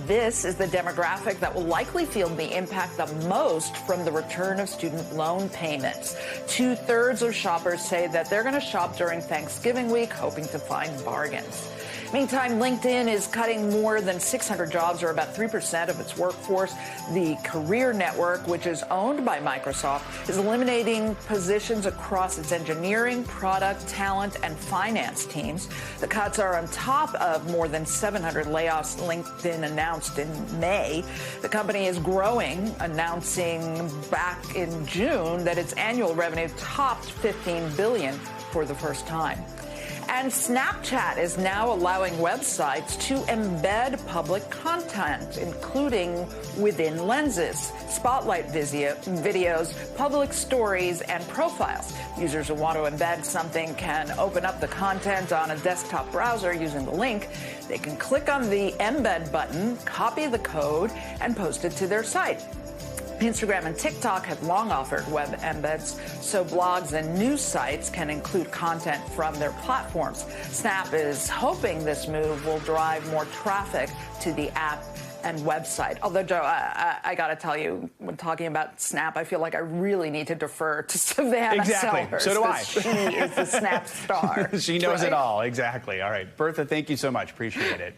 This is the demographic that will likely feel the impact the most from the return of student loan payments. 2/3 of shoppers say that they're going to shop during Thanksgiving week, hoping to find bargains. Meantime, LinkedIn is cutting more than 600 jobs, or about 3% of its workforce. The Career Network, which is owned by Microsoft, is eliminating positions across its engineering, product, talent, and finance teams. The cuts are on top of more than 700 layoffs LinkedIn announced in May. The company is growing, announcing back in June that its annual revenue topped $15 billion for the first time. And Snapchat is now allowing websites to embed public content, including within lenses, spotlight videos, public stories, and profiles. Users who want to embed something can open up the content on a desktop browser using the link. They can click on the embed button, copy the code, and post it to their site. Instagram and TikTok have long offered web embeds so blogs and news sites can include content from their platforms. Snap is hoping this move will drive more traffic to the app and website. Although, Joe, I got to tell you, when talking about Snap, I feel like I really need to defer to Savannah Exactly. Sellers. So do I. She is the Snap star. She knows it all. Exactly. All right. Bertha, thank you so much. Appreciate it.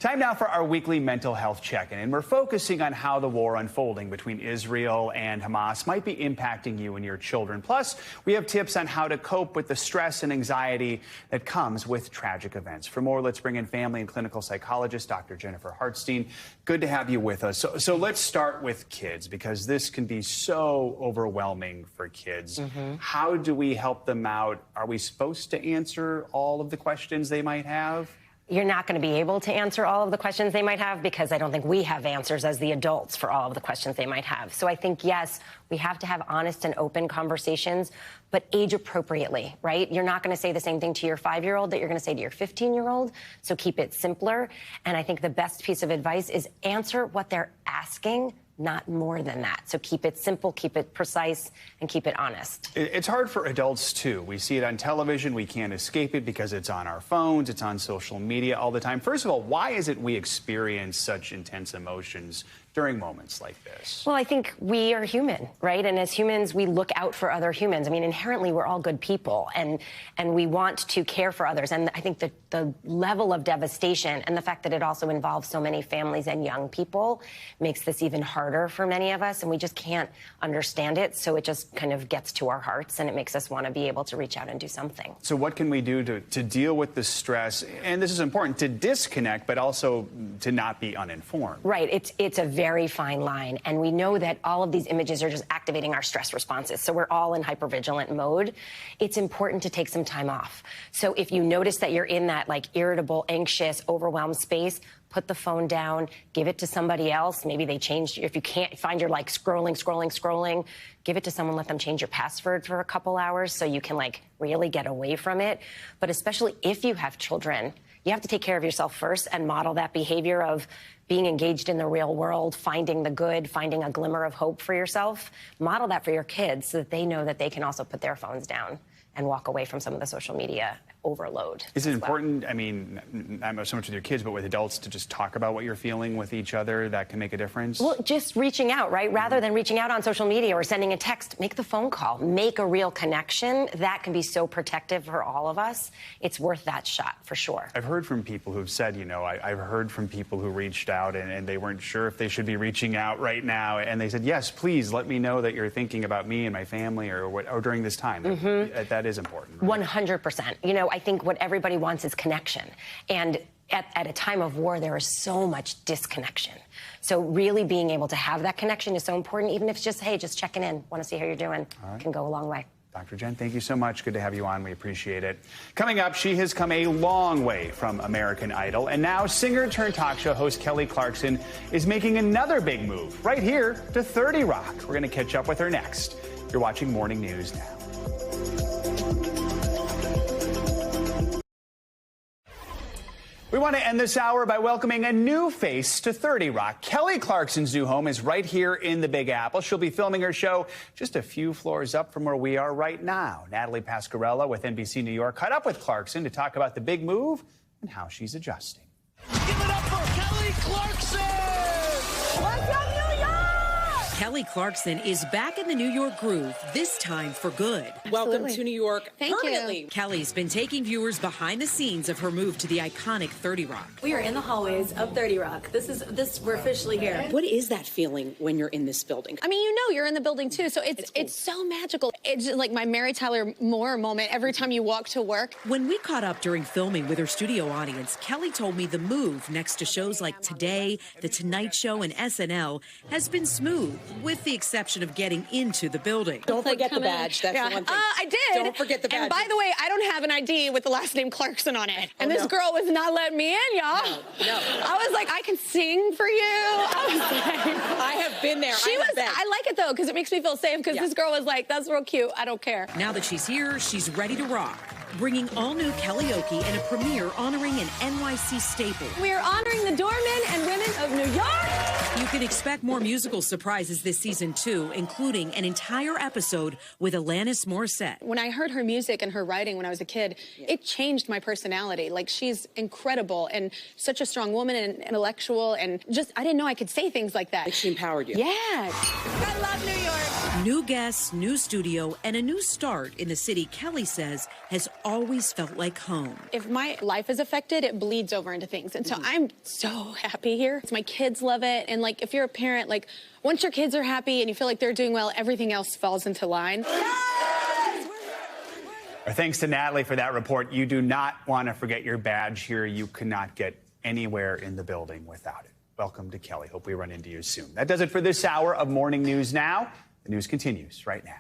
Time now for our weekly mental health check-in, and we're focusing on how the war unfolding between Israel and Hamas might be impacting you and your children. Plus, we have tips on how to cope with the stress and anxiety that comes with tragic events. For more, let's bring in family and clinical psychologist Dr. Jennifer Hartstein. Good to have you with us. So let's start with kids, because this can be so overwhelming for kids. How do we help them out? Are we supposed to answer all of the questions they might have? You're not going to be able to answer all of the questions they might have, because I don't think we have answers as the adults for all of the questions they might have. So I think, yes, we have to have honest and open conversations, but age appropriately, right? You're not going to say the same thing to your 5-year-old that you're going to say to your 15-year-old. So keep it simpler. And I think the best piece of advice is answer what they're asking, not more than that. So keep it simple, keep it precise, and keep it honest. It's hard for adults, too. We see it on television. We can't escape it because it's on our phones. It's on social media all the time. First of all, why is it we experience such intense emotions during moments like this? Well, I think we are human, right? And as humans, we look out for other humans. I mean, inherently, we're all good people, and we want to care for others. And I think the level of devastation and the fact that it also involves so many families and young people makes this even harder for many of us, and we just can't understand it. So it just kind of gets to our hearts, and it makes us want to be able to reach out and do something. So what can we do to deal with the stress? And this is important, to disconnect, but also to not be uninformed. Right. It's a very fine line. And we know that all of these images are just activating our stress responses. So we're all in hypervigilant mode. It's important to take some time off. So if you notice that you're in that like irritable, anxious, overwhelmed space, put the phone down, give it to somebody else. Maybe they changed. If you can't find your like scrolling, give it to someone, let them change your password for a couple hours so you can like really get away from it. But especially if you have children, you have to take care of yourself first and model that behavior of being engaged in the real world, finding the good, finding a glimmer of hope for yourself. Model that for your kids so that they know that they can also put their phones down and walk away from some of the social media overload. Is it important, I mean, not so much with your kids, but with adults, to just talk about what you're feeling with each other? That can make a difference? Well, just reaching out, right? Rather than reaching out on social media or sending a text, make the phone call, make a real connection. That can be so protective for all of us. It's worth that shot, for sure. I've heard from people who've said, you know, I've heard from people who reached out and they weren't sure if they should be reaching out right now. And they said, yes, please let me know that you're thinking about me and my family or during this time. That is important. Right? 100%. You know, I think what everybody wants is connection. And at a time of war, there is so much disconnection. So really being able to have that connection is so important, even if it's just, hey, just checking in, want to see how you're doing, can go a long way. Dr. Jen, thank you so much. Good to have you on. We appreciate it. Coming up, she has come a long way from American Idol, and now singer-turned-talk show host Kelly Clarkson is making another big move right here to 30 Rock. We're going to catch up with her next. You're watching Morning News Now. We want to end this hour by welcoming a new face to 30 Rock. Kelly Clarkson's new home is right here in the Big Apple. She'll be filming her show just a few floors up from where we are right now. Natalie Pasquarella with NBC New York caught up with Clarkson to talk about the big move and how she's adjusting. Give it up for Kelly Clarkson! What's up, New York? Kelly Clarkson is back in the New York groove, this time for good. Welcome to New York permanently. You. Kelly's been taking viewers behind the scenes of her move to the iconic 30 Rock. We are in the hallways of 30 Rock. We're officially here. What is that feeling when you're in this building? I mean, you know you're in the building too, so it's so magical. It's just like my Mary Tyler Moore moment every time you walk to work. When we caught up during filming with her studio audience, Kelly told me the move next to shows like Today, The Tonight Show, and SNL has been smooth, with the exception of getting into the building. Don't forget the badge. That's the one thing. I did. Don't forget the badge. And by the way, I don't have an ID with the last name Clarkson on it. And this girl was not letting me in, y'all. No. I was like, I can sing for you. I have been there. I like it though, because it makes me feel safe, because this girl was like, that's real cute. I don't care. Now that she's here, she's ready to rock. Bringing all-new karaoke and a premiere honoring an NYC staple. We are honoring the doormen and women of New York. You can expect more musical surprises this season, too, including an entire episode with Alanis Morissette. When I heard her music and her writing when I was a kid, it changed my personality. Like, she's incredible and such a strong woman and intellectual, and just, I didn't know I could say things like that. She empowered you. Yeah. I love New York. New guests, new studio, and a new start in the city Kelly says has always felt like home. If my life is affected, it bleeds over into things. And so I'm so happy here. My kids love it. And like, if you're a parent, like, once your kids are happy and you feel like they're doing well, everything else falls into line. Our thanks to Natalie for that report. You do not want to forget your badge here. You cannot get anywhere in the building without it. Welcome to Kelly. Hope we run into you soon. That does it for this hour of Morning News Now. The news continues right now.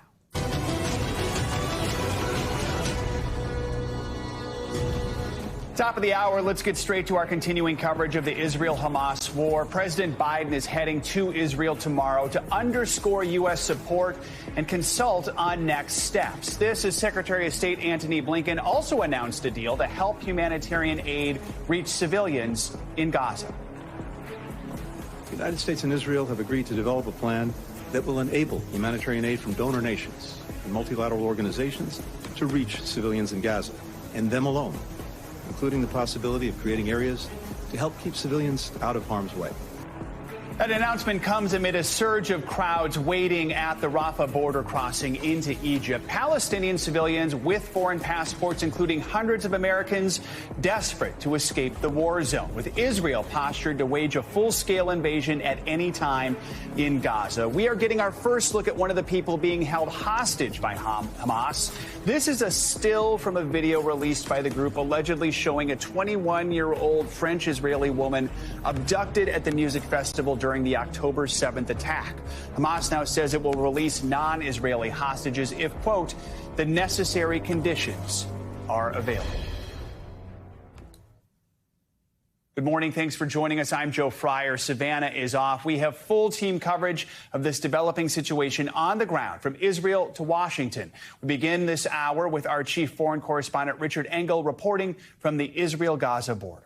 Top of the hour, let's get straight to our continuing coverage of the Israel-Hamas war. President Biden is heading to Israel tomorrow to underscore U.S. support and consult on next steps. This as Secretary of State Antony Blinken also announced a deal to help humanitarian aid reach civilians in Gaza. The United States and Israel have agreed to develop a plan that will enable humanitarian aid from donor nations and multilateral organizations to reach civilians in Gaza, and them alone, including the possibility of creating areas to help keep civilians out of harm's way. That announcement comes amid a surge of crowds waiting at the Rafah border crossing into Egypt. Palestinian civilians with foreign passports, including hundreds of Americans, desperate to escape the war zone, with Israel postured to wage a full-scale invasion at any time in Gaza. We are getting our first look at one of the people being held hostage by Hamas. This is a still from a video released by the group allegedly showing a 21-year-old French-Israeli woman abducted at the music festival during the October 7th attack. Hamas now says it will release non-Israeli hostages if, quote, the necessary conditions are available. Good morning. Thanks for joining us. I'm Joe Fryer. Savannah is off. We have full team coverage of this developing situation on the ground from Israel to Washington. We begin this hour with our chief foreign correspondent, Richard Engel, reporting from the Israel-Gaza border.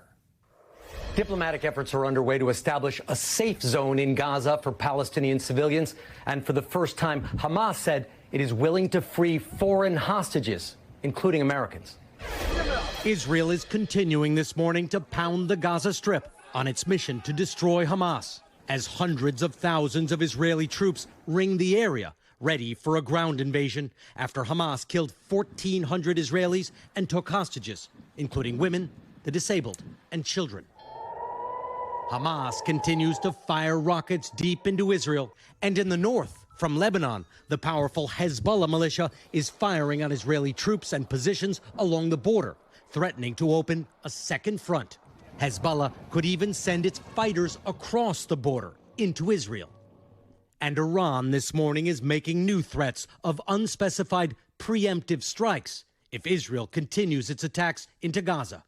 Diplomatic efforts are underway to establish a safe zone in Gaza for Palestinian civilians. And for the first time, Hamas said it is willing to free foreign hostages, including Americans. Israel is continuing this morning to pound the Gaza Strip on its mission to destroy Hamas, as hundreds of thousands of Israeli troops ring the area, ready for a ground invasion after Hamas killed 1,400 Israelis and took hostages, including women, the disabled, and children. Hamas continues to fire rockets deep into Israel. And in the north, from Lebanon, the powerful Hezbollah militia is firing on Israeli troops and positions along the border, threatening to open a second front. Hezbollah could even send its fighters across the border into Israel. And Iran this morning is making new threats of unspecified preemptive strikes if Israel continues its attacks into Gaza.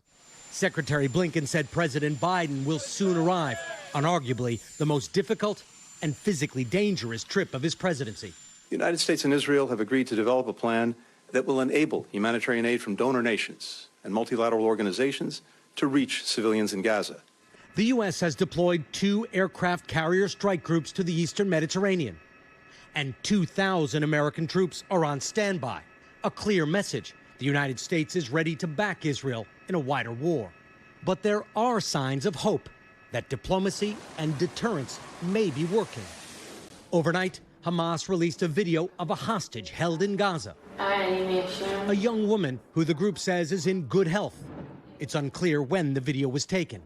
Secretary Blinken said President Biden will soon arrive on arguably the most difficult and physically dangerous trip of his presidency. The United States and Israel have agreed to develop a plan that will enable humanitarian aid from donor nations and multilateral organizations to reach civilians in Gaza. The U.S. has deployed 2 aircraft carrier strike groups to the eastern Mediterranean, and 2,000 American troops are on standby. A clear message: the United States is ready to back Israel in a wider war. But there are signs of hope that diplomacy and deterrence may be working. Overnight, Hamas released a video of a hostage held in Gaza, a young woman who the group says is in good health. It's unclear when the video was taken.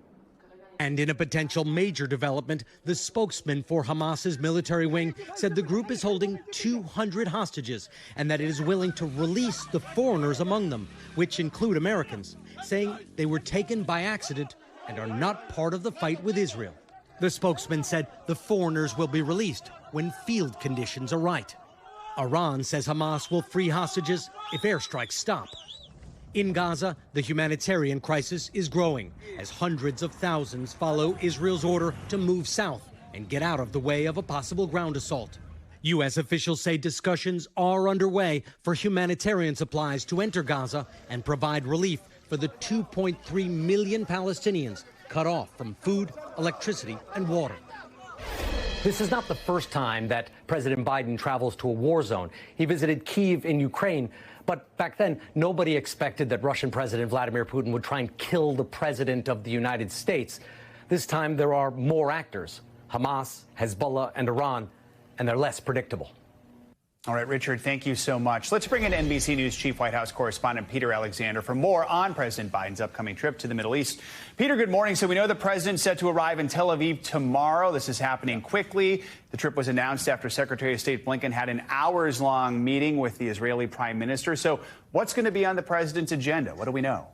And in a potential major development, the spokesman for Hamas's military wing said the group is holding 200 hostages and that it is willing to release the foreigners among them, which include Americans, saying they were taken by accident and are not part of the fight with Israel. The spokesman said the foreigners will be released when field conditions are right. Iran says Hamas will free hostages if airstrikes stop. In Gaza, the humanitarian crisis is growing as hundreds of thousands follow Israel's order to move south and get out of the way of a possible ground assault. U.S. officials say discussions are underway for humanitarian supplies to enter Gaza and provide relief for the 2.3 million Palestinians cut off from food, electricity, and water. This is not the first time that President Biden travels to a war zone. He visited Kyiv in Ukraine, but back then, nobody expected that Russian President Vladimir Putin would try and kill the president of the United States. This time, there are more actors: Hamas, Hezbollah, and Iran, and they're less predictable. All right, Richard, thank you so much. Let's bring in NBC News Chief White House correspondent Peter Alexander for more on President Biden's upcoming trip to the Middle East. Peter, good morning. So we know the president's set to arrive in Tel Aviv tomorrow. This is happening quickly. The trip was announced after Secretary of State Blinken had an hours-long meeting with the Israeli prime minister. So what's going to be on the president's agenda? What do we know?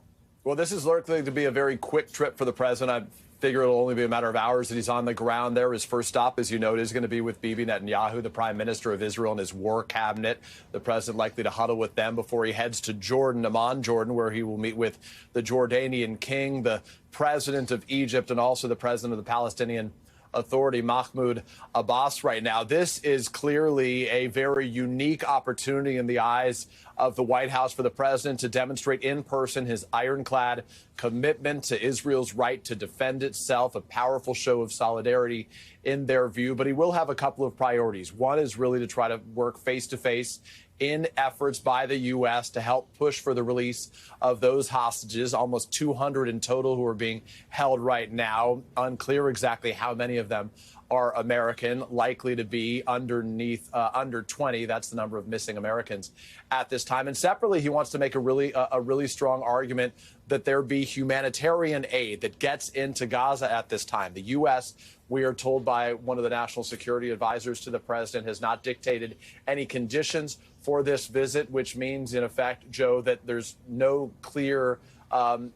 Well, this is likely to be a very quick trip for the president. I figure it'll only be a matter of hours that he's on the ground there. His first stop, as you noted, is going to be with Bibi Netanyahu, the prime minister of Israel, and his war cabinet. The president likely to huddle with them before he heads to Jordan, Amman, Jordan, where he will meet with the Jordanian king, the president of Egypt, and also the president of the Palestinian Authority, Mahmoud Abbas, right now. This is clearly a very unique opportunity in the eyes of the White House for the president to demonstrate in person his ironclad commitment to Israel's right to defend itself, a powerful show of solidarity in their view. But he will have a couple of priorities. One is really to try to work face to face in efforts by the U.S. to help push for the release of those hostages, almost 200 in total who are being held right now. Unclear exactly how many of them are American, likely to be under 20. That's the number of missing Americans at this time. And separately, he wants to make a really strong argument that there be humanitarian aid that gets into Gaza at this time. The U.S., we are told by one of the national security advisors to the president, has not dictated any conditions for this visit, which means, in effect, Joe, that there's no clear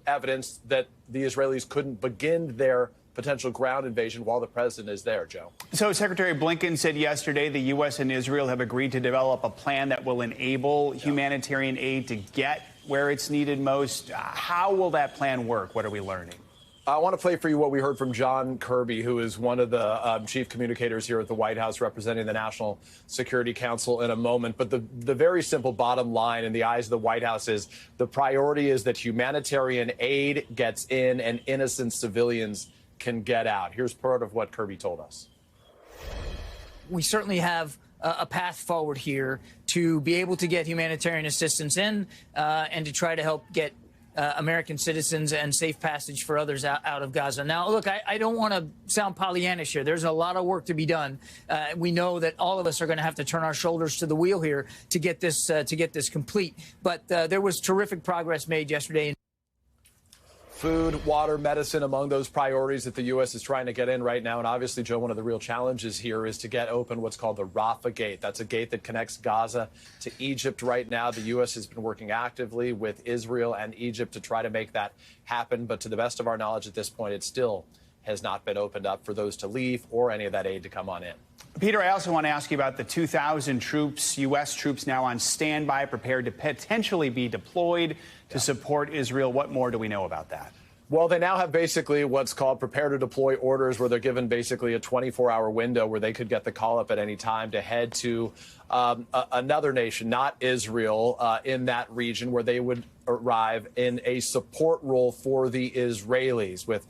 evidence that the Israelis couldn't begin their potential ground invasion while the president is there, Joe. So Secretary Blinken said yesterday the U.S. and Israel have agreed to develop a plan that will enable humanitarian aid to get where it's needed most. How will that plan work? What are we learning? I want to play for you what we heard from John Kirby, who is one of the chief communicators here at the White House representing the National Security Council, in a moment. But the very simple bottom line in the eyes of the White House is the priority is that humanitarian aid gets in and innocent civilians can get out. Here's part of what Kirby told us. We certainly have a path forward here to be able to get humanitarian assistance in and to try to help get American citizens and safe passage for others out of Gaza. Now, look, I don't want to sound Pollyannish here. There's a lot of work to be done. We know that all of us are going to have to turn our shoulders to the wheel here to get this complete. But there was terrific progress made yesterday. Food, water, medicine among those priorities that the U.S. is trying to get in right now. And obviously, Joe, one of the real challenges here is to get open what's called the Rafah Gate. That's a gate that connects Gaza to Egypt right now. The U.S. has been working actively with Israel and Egypt to try to make that happen. But to the best of our knowledge at this point, it still has not been opened up for those to leave or any of that aid to come on in. Peter, I also want to ask you about the 2,000 troops, U.S. troops now on standby, prepared to potentially be deployed to support Israel. What more do we know about that? Well, they now have basically what's called prepare to deploy orders, where they're given basically a 24-hour window where they could get the call up at any time to head to another nation, not Israel, in that region, where they would arrive in a support role for the Israelis with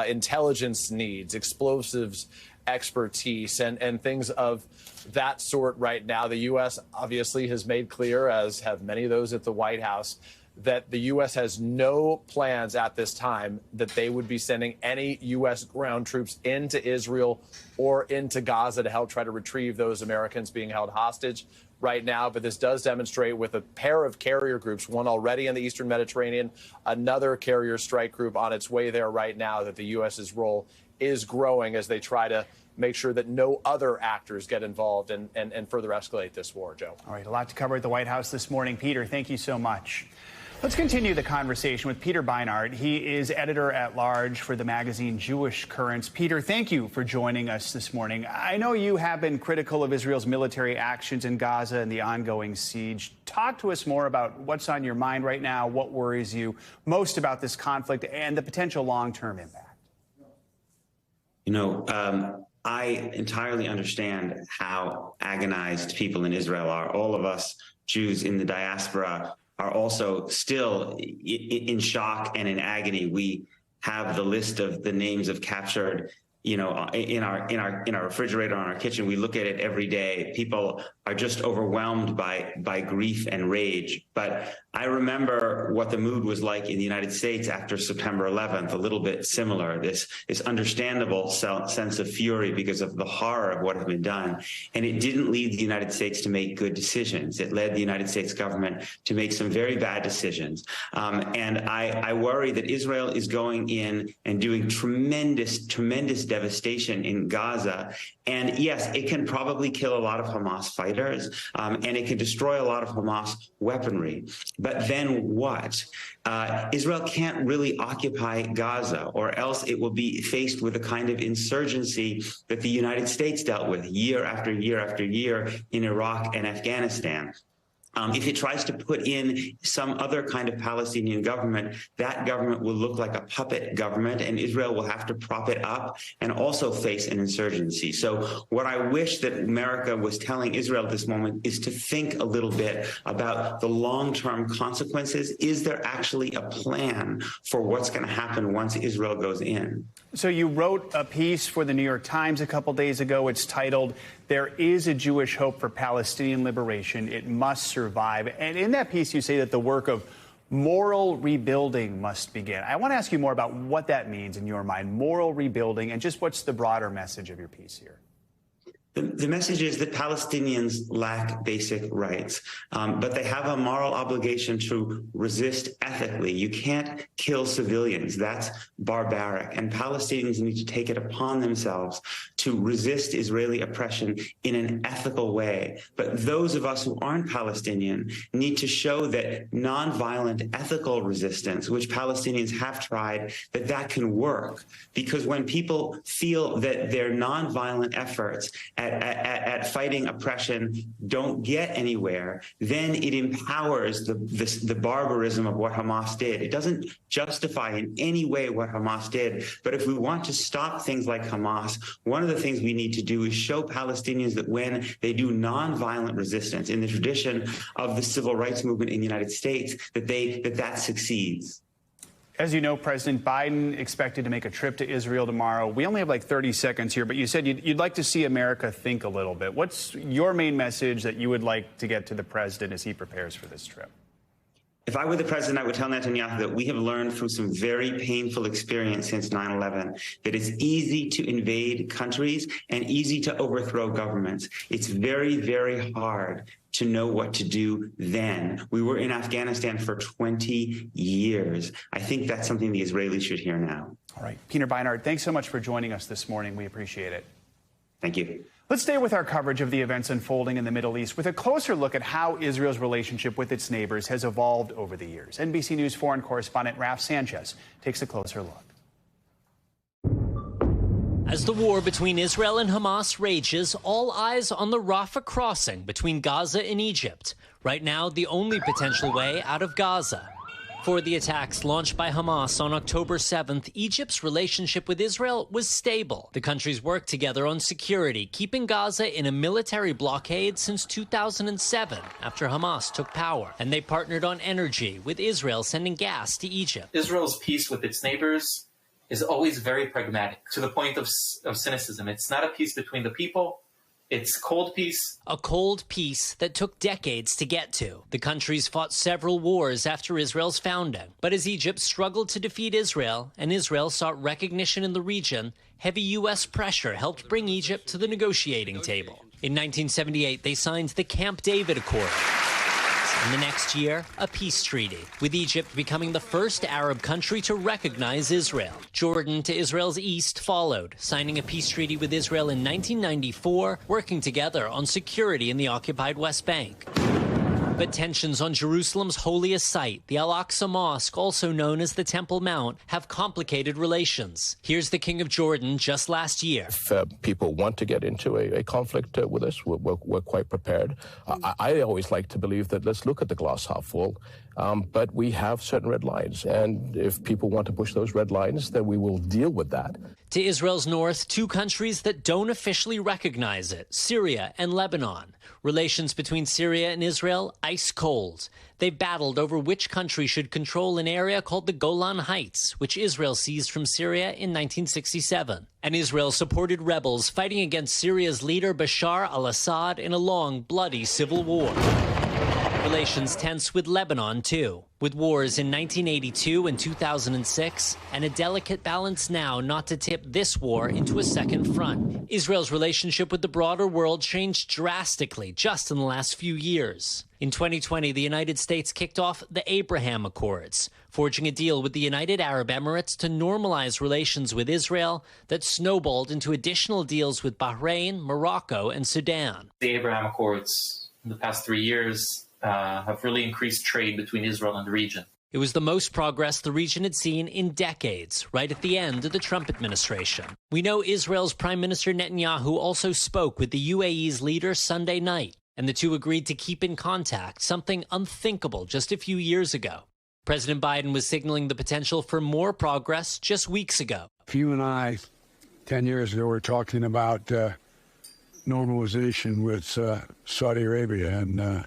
intelligence needs, explosives expertise, and things of that sort right now. The U.S. obviously has made clear, as have many of those at the White House, that the U.S. has no plans at this time that they would be sending any U.S. ground troops into Israel or into Gaza to help try to retrieve those Americans being held hostage right now. But this does demonstrate, with a pair of carrier groups, one already in the Eastern Mediterranean, another carrier strike group on its way there right now, that the U.S.'s role is growing as they try to make sure that no other actors get involved and further escalate this war, Joe. All right, a lot to cover at the White House this morning. Peter, thank you so much. Let's continue the conversation with Peter Beinart. He is editor-at-large for the magazine Jewish Currents. Peter, thank you for joining us this morning. I know you have been critical of Israel's military actions in Gaza and the ongoing siege. Talk to us more about what's on your mind right now, what worries you most about this conflict and the potential long-term impact. You know, I entirely understand how agonized people in Israel are. All of us Jews in the diaspora are also still in shock and in agony. We have the list of the names of captured in our refrigerator, on our kitchen. We look at it every day. People are just overwhelmed by grief and rage. But I remember what the mood was like in the United States after September 11th, a little bit similar, this understandable sense of fury because of the horror of what had been done. And it didn't lead the United States to make good decisions. It led the United States government to make some very bad decisions. And I worry that Israel is going in and doing tremendous devastation in Gaza. And yes, it can probably kill a lot of Hamas fighters, and it can destroy a lot of Hamas weaponry. But then what? Israel can't really occupy Gaza, or else it will be faced with a kind of insurgency that the United States dealt with year after year after year in Iraq and Afghanistan. If it tries to put in some other kind of Palestinian government, that government will look like a puppet government, and Israel will have to prop it up and also face an insurgency. So what I wish that America was telling Israel at this moment is to think a little bit about the long-term consequences. Is there actually a plan for what's going to happen once Israel goes in? So you wrote a piece for the New York Times a couple days ago. It's titled, "There is a Jewish hope for Palestinian liberation. It must survive." And in that piece, you say that the work of moral rebuilding must begin. I want to ask you more about what that means in your mind, moral rebuilding, and just what's the broader message of your piece here? The message is that Palestinians lack basic rights, but they have a moral obligation to resist ethically. You can't kill civilians. That's barbaric. And Palestinians need to take it upon themselves to resist Israeli oppression in an ethical way. But those of us who aren't Palestinian need to show that nonviolent ethical resistance, which Palestinians have tried, that can work. Because when people feel that their nonviolent efforts at fighting oppression don't get anywhere, then it empowers the barbarism of what Hamas did. It doesn't justify in any way what Hamas did. But if we want to stop things like Hamas, one of the things we need to do is show Palestinians that when they do nonviolent resistance in the tradition of the civil rights movement in the United States, that succeeds. As you know, President Biden expected to make a trip to Israel tomorrow. We only have like 30 seconds here, but you said you'd like to see America think a little bit. What's your main message that you would like to get to the president as he prepares for this trip? If I were the president, I would tell Netanyahu that we have learned through some very painful experience since 9/11 that it's easy to invade countries and easy to overthrow governments. It's very, very hard to know what to do then. We were in Afghanistan for 20 years. I think that's something the Israelis should hear now. All right. Peter Beinart, thanks so much for joining us this morning. We appreciate it. Thank you. Let's stay with our coverage of the events unfolding in the Middle East with a closer look at how Israel's relationship with its neighbors has evolved over the years. NBC News foreign correspondent Raf Sanchez takes a closer look. As the war between Israel and Hamas rages, all eyes on the Rafah crossing between Gaza and Egypt. Right now, the only potential way out of Gaza. For the attacks launched by Hamas on October 7th, Egypt's relationship with Israel was stable. The countries worked together on security, keeping Gaza in a military blockade since 2007, after Hamas took power. And they partnered on energy, with Israel sending gas to Egypt. Israel's peace with its neighbors is always very pragmatic, to the point of cynicism. It's not a peace between the people. It's cold peace. A cold peace that took decades to get to. The countries fought several wars after Israel's founding. But as Egypt struggled to defeat Israel, and Israel sought recognition in the region, heavy U.S. pressure helped bring Egypt to the negotiating table. In 1978, they signed the Camp David Accord. And the next year, a peace treaty, with Egypt becoming the first Arab country to recognize Israel. Jordan, to Israel's east, followed, signing a peace treaty with Israel in 1994, working together on security in the occupied West Bank. But tensions on Jerusalem's holiest site, the Al-Aqsa Mosque, also known as the Temple Mount, have complicated relations. Here's the King of Jordan just last year. If people want to get into a conflict with us, we're quite prepared. I always like to believe that let's look at the glass half full, but we have certain red lines. And if people want to push those red lines, then we will deal with that. To Israel's north, two countries that don't officially recognize it, Syria and Lebanon. Relations between Syria and Israel, ice cold. They've battled over which country should control an area called the Golan Heights, which Israel seized from Syria in 1967. And Israel supported rebels fighting against Syria's leader Bashar al-Assad in a long, bloody civil war. Relations tense with Lebanon, too, with wars in 1982 and 2006, and a delicate balance now not to tip this war into a second front. Israel's relationship with the broader world changed drastically just in the last few years. In 2020, the United States kicked off the Abraham Accords, forging a deal with the United Arab Emirates to normalize relations with Israel that snowballed into additional deals with Bahrain, Morocco, and Sudan. The Abraham Accords in the past 3 years have really increased trade between Israel and the region. It was the most progress the region had seen in decades, right at the end of the Trump administration. We know Israel's Prime Minister Netanyahu also spoke with the UAE's leader Sunday night, and the two agreed to keep in contact, something unthinkable just a few years ago. President Biden was signaling the potential for more progress just weeks ago. You and I, 10 years ago, were talking about normalization with Saudi Arabia, and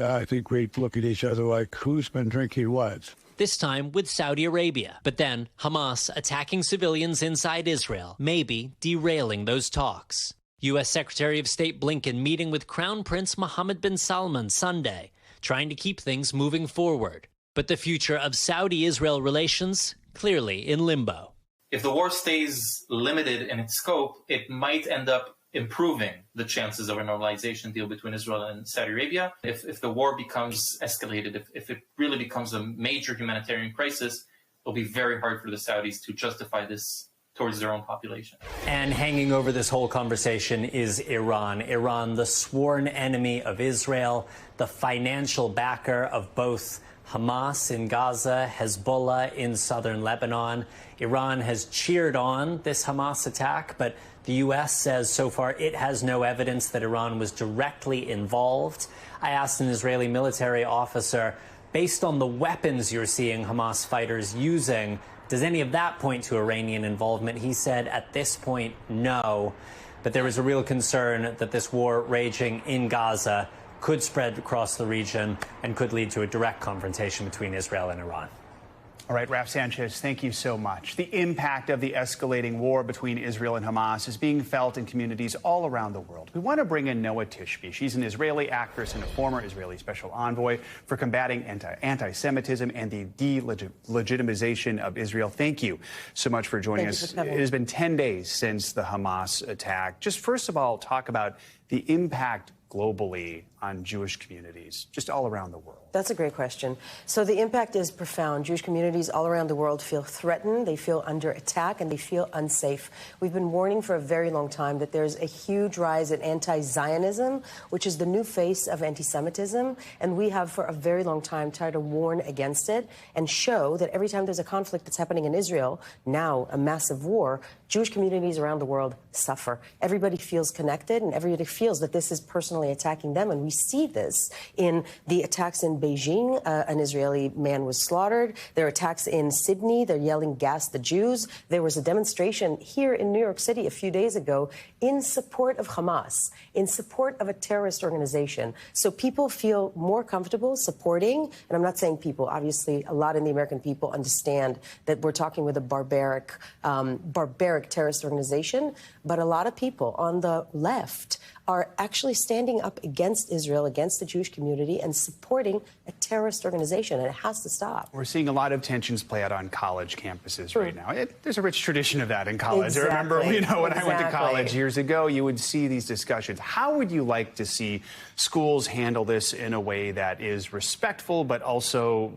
I think we look at each other like, who's been drinking what? This time with Saudi Arabia. But then Hamas attacking civilians inside Israel, maybe derailing those talks. U.S. Secretary of State Blinken meeting with Crown Prince Mohammed bin Salman Sunday, trying to keep things moving forward. But the future of Saudi-Israel relations clearly in limbo. If the war stays limited in its scope, it might end up improving the chances of a normalization deal between Israel and Saudi Arabia. If the war becomes escalated, if it really becomes a major humanitarian crisis, it'll be very hard for the Saudis to justify this towards their own population. And hanging over this whole conversation is Iran. Iran, the sworn enemy of Israel, the financial backer of both Hamas in Gaza, Hezbollah in southern Lebanon. Iran has cheered on this Hamas attack, but the U.S. says so far it has no evidence that Iran was directly involved. I asked an Israeli military officer, based on the weapons you're seeing Hamas fighters using, does any of that point to Iranian involvement? He said at this point, no. But there is a real concern that this war raging in Gaza could spread across the region and could lead to a direct confrontation between Israel and Iran. All right, Raf Sanchez, thank you so much. The impact of the escalating war between Israel and Hamas is being felt in communities all around the world. We want to bring in Noah Tishby. She's an Israeli actress and a former Israeli special envoy for combating anti-Semitism and the delegitimization of Israel. Thank you so much for joining us. It has been 10 days since the Hamas attack. Just first of all, talk about the impact globally on Jewish communities, just all around the world? That's a great question. So the impact is profound. Jewish communities all around the world feel threatened, they feel under attack, and they feel unsafe. We've been warning for a very long time that there's a huge rise in anti-Zionism, which is the new face of anti-Semitism, and we have for a very long time tried to warn against it and show that every time there's a conflict that's happening in Israel, now a massive war, Jewish communities around the world suffer. Everybody feels connected, and everybody feels that this is personally attacking them, and we see this in the attacks in Beijing. An Israeli man was slaughtered. There are attacks in Sydney. They're yelling gas the Jews. There was a demonstration here in New York City a few days ago in support of Hamas, in support of a terrorist organization. So people feel more comfortable supporting, and I'm not saying people, obviously a lot of the American people understand that we're talking with a barbaric terrorist organization, but a lot of people on the left are actually standing up against Israel, against the Jewish community, and supporting a terrorist organization, and it has to stop. We're seeing a lot of tensions play out on college campuses right now. There's a rich tradition of that in college. Exactly. I remember, when I went to college years ago, you would see these discussions. How would you like to see schools handle this in a way that is respectful, but also,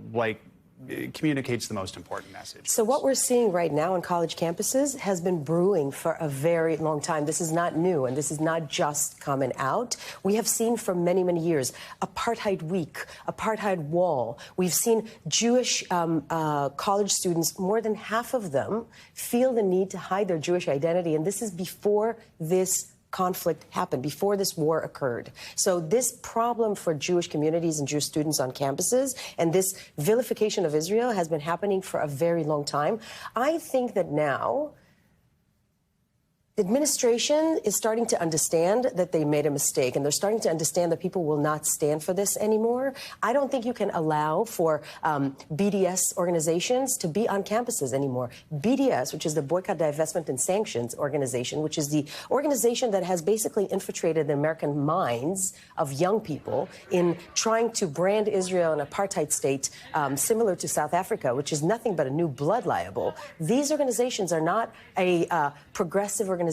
it communicates the most important message? So what we're seeing right now on college campuses has been brewing for a very long time. This is not new, and this is not just coming out. We have seen for many, many years apartheid week, apartheid wall. We've seen Jewish college students, more than half of them, feel the need to hide their Jewish identity, and this is before this conflict happened, before this war occurred. So this problem for Jewish communities and Jewish students on campuses and this vilification of Israel has been happening for a very long time. I think that now The administration is starting to understand that they made a mistake, and they're starting to understand that people will not stand for this anymore. I don't think you can allow for BDS organizations to be on campuses anymore. BDS, which is the Boycott, Divestment, and Sanctions organization, which is the organization that has basically infiltrated the American minds of young people in trying to brand Israel an apartheid state similar to South Africa, which is nothing but a new blood libel. These organizations are not a progressive organizations.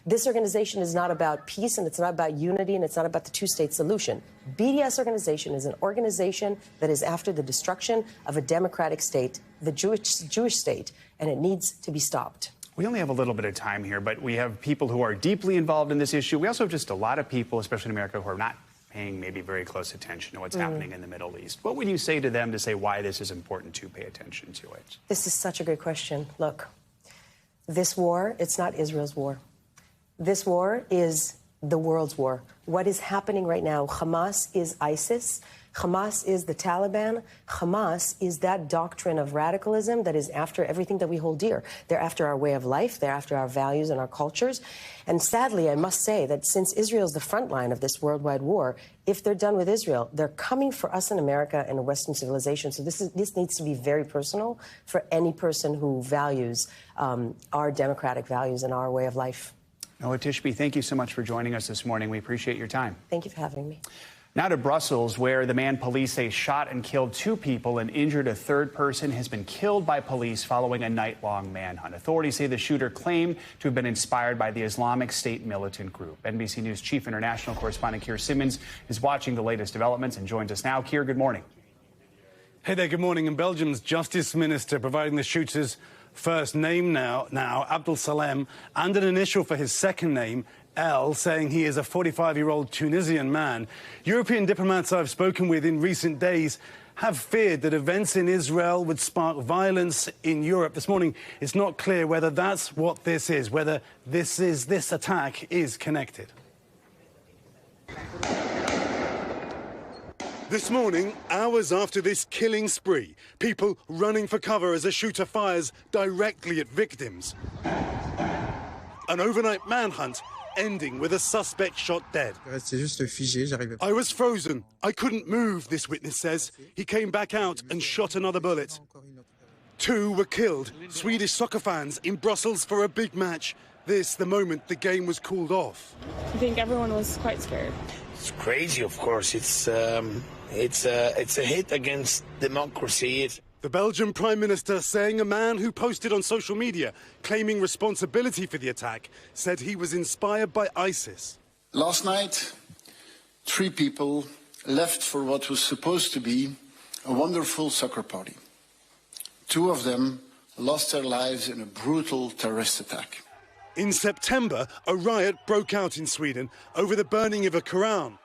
This organization is not about peace, and it's not about unity, and it's not about the two-state solution. BDS organization is an organization that is after the destruction of a democratic state, the Jewish state, and it needs to be stopped. We only have a little bit of time here, but we have people who are deeply involved in this issue. We also have just a lot of people, especially in America, who are not paying maybe very close attention to what's happening in the Middle East. What would you say to them to say why this is important to pay attention to it? This is such a good question. Look, this war, it's not Israel's war. This war is the world's war. What is happening right now? Hamas is ISIS. Hamas is the Taliban. Hamas is that doctrine of radicalism that is after everything that we hold dear. They're after our way of life. They're after our values and our cultures. And sadly, I must say that since Israel's the front line of this worldwide war, if they're done with Israel, they're coming for us in America and Western civilization. So this needs to be very personal for any person who values our democratic values and our way of life. Noah Tishby, thank you so much for joining us this morning. We appreciate your time. Thank you for having me. Now to Brussels, where the man police say shot and killed 2 people and injured a 3rd person has been killed by police following a night-long manhunt. Authorities say the shooter claimed to have been inspired by the Islamic State militant group. NBC News chief international correspondent Keir Simmons is watching the latest developments and joins us now. Keir, good morning. Hey there, good morning. And Belgium's justice minister providing the shooter's first name now Abdel Salem, and an initial for his second name, L, saying he is a 45-year-old Tunisian man. European diplomats I've spoken with in recent days have feared that events in Israel would spark violence in Europe. This morning, it's not clear whether that's what this is, whether this attack is connected. This morning, hours after this killing spree, people running for cover as a shooter fires directly at victims. An overnight manhunt ending with a suspect shot dead. I was frozen. I couldn't move, this witness says. He came back out and shot another bullet. 2 were killed, Swedish soccer fans in Brussels for a big match. This, the moment the game was called off. I think everyone was quite scared. It's crazy, of course. It's a hit against democracy. The Belgian Prime Minister saying a man who posted on social media claiming responsibility for the attack said he was inspired by ISIS. Last night, 3 people left for what was supposed to be a wonderful soccer party. 2 of them lost their lives in a brutal terrorist attack. In September, a riot broke out in Sweden over the burning of a Quran,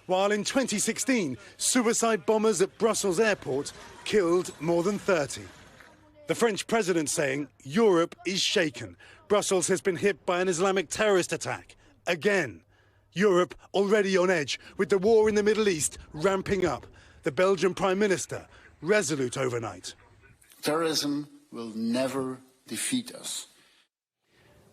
while in 2016, suicide bombers at Brussels airport killed more than 30. The French president saying Europe is shaken. Brussels has been hit by an Islamic terrorist attack. Again, Europe already on edge with the war in the Middle East ramping up. The Belgian Prime Minister resolute overnight. Terrorism will never defeat us.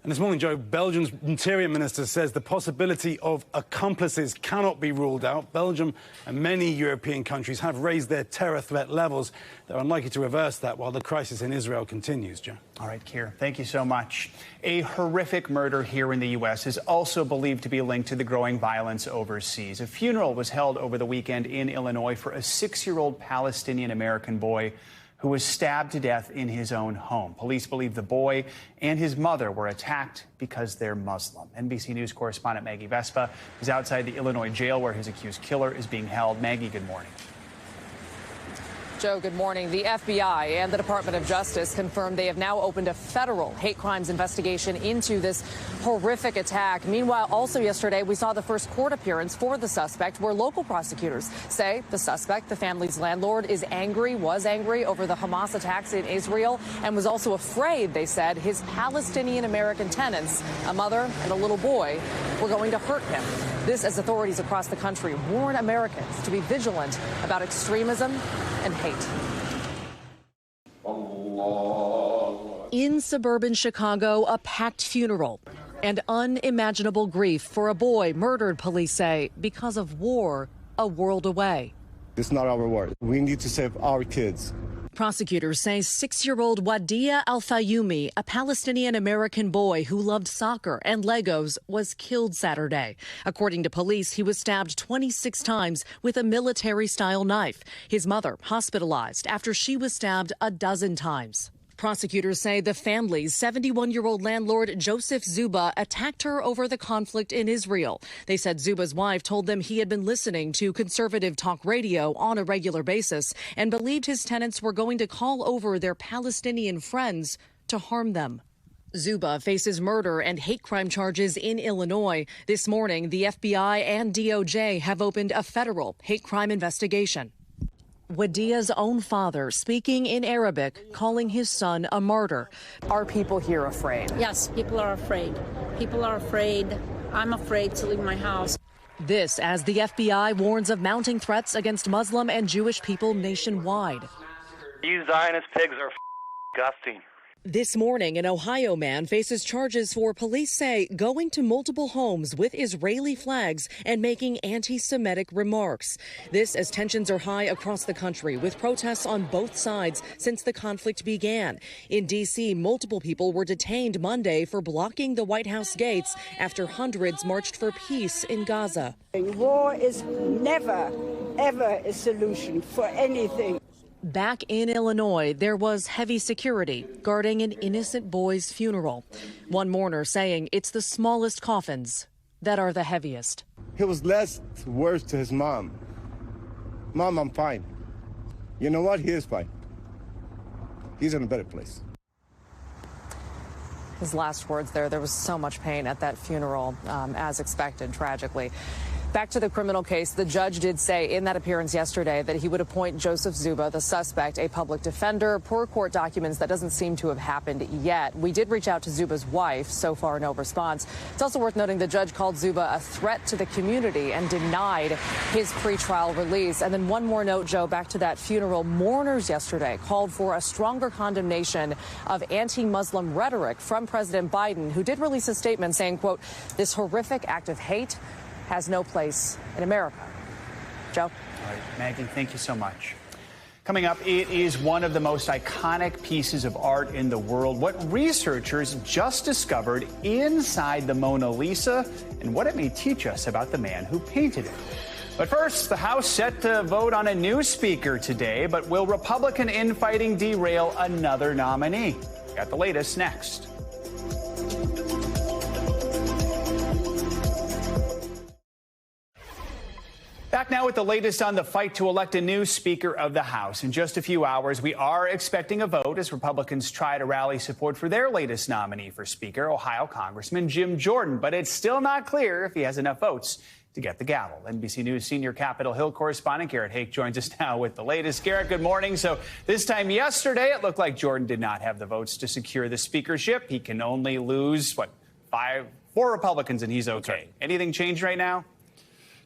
And this morning, Joe, Belgium's Interior Minister says the possibility of accomplices cannot be ruled out. Belgium and many European countries have raised their terror threat levels. They're unlikely to reverse that while the crisis in Israel continues, Joe. All right, Keir, thank you so much. A horrific murder here in the U.S. is also believed to be linked to the growing violence overseas. A funeral was held over the weekend in Illinois for a 6-year-old Palestinian-American boy who was stabbed to death in his own home. Police believe the boy and his mother were attacked because they're Muslim. NBC News correspondent Maggie Vespa is outside the Illinois jail where his accused killer is being held. Maggie, good morning. Joe, good morning. The FBI and the Department of Justice confirmed they have now opened a federal hate crimes investigation into this horrific attack. Meanwhile, also yesterday, we saw the first court appearance for the suspect, where local prosecutors say the suspect, the family's landlord, was angry over the Hamas attacks in Israel and was also afraid, they said, his Palestinian-American tenants, a mother and a little boy, were going to hurt him. This as authorities across the country warn Americans to be vigilant about extremism and hate. In suburban Chicago, a packed funeral. And unimaginable grief for a boy murdered, police say, because of war a world away. It's not our war. We need to save our kids. Prosecutors say 6-year-old Wadia Al-Fayoumi, a Palestinian-American boy who loved soccer and Legos, was killed Saturday. According to police, he was stabbed 26 times with a military-style knife. His mother hospitalized after she was stabbed a dozen times. Prosecutors say the family's 71-year-old landlord, Joseph Zuba, attacked her over the conflict in Israel. They said Zuba's wife told them he had been listening to conservative talk radio on a regular basis and believed his tenants were going to call over their Palestinian friends to harm them. Zuba faces murder and hate crime charges in Illinois. This morning, the FBI and DOJ have opened a federal hate crime investigation. Wadia's own father speaking in Arabic, calling his son a martyr. Are people here afraid? Yes, people are afraid. People are afraid. I'm afraid to leave my house. This as the FBI warns of mounting threats against Muslim and Jewish people nationwide. You Zionist pigs are disgusting. This morning, an Ohio man faces charges for, police say, going to multiple homes with Israeli flags and making anti-Semitic remarks. This as tensions are high across the country, with protests on both sides since the conflict began. In D.C., multiple people were detained Monday for blocking the White House gates after hundreds marched for peace in Gaza. War is never, ever a solution for anything. Back in Illinois, there was heavy security guarding an innocent boy's funeral. One mourner saying it's the smallest coffins that are the heaviest. He was less words to his mom. Mom, I'm fine. You know what? He is fine. He's in a better place. His last words there was so much pain at that funeral, as expected, tragically. Back to the criminal case, the judge did say in that appearance yesterday that he would appoint Joseph Zuba, the suspect, a public defender. Per court documents, that doesn't seem to have happened yet. We did reach out to Zuba's wife. So far, no response. It's also worth noting the judge called Zuba a threat to the community and denied his pretrial release. And then one more note, Joe, back to that funeral. Mourners yesterday called for a stronger condemnation of anti-Muslim rhetoric from President Biden, who did release a statement saying, quote, this horrific act of hate has no place in America. Joe? All right, Maggie, thank you so much. Coming up, it is one of the most iconic pieces of art in the world. What researchers just discovered inside the Mona Lisa and what it may teach us about the man who painted it. But first, the House set to vote on a new speaker today, but will Republican infighting derail another nominee? Got the latest next. Back now with the latest on the fight to elect a new Speaker of the House. In just a few hours, we are expecting a vote as Republicans try to rally support for their latest nominee for Speaker, Ohio Congressman Jim Jordan. But it's still not clear if he has enough votes to get the gavel. NBC News senior Capitol Hill correspondent Garrett Hake joins us now with the latest. Garrett, good morning. So this time yesterday, it looked like Jordan did not have the votes to secure the speakership. He can only lose, four Republicans, and he's okay. Right. Anything changed right now?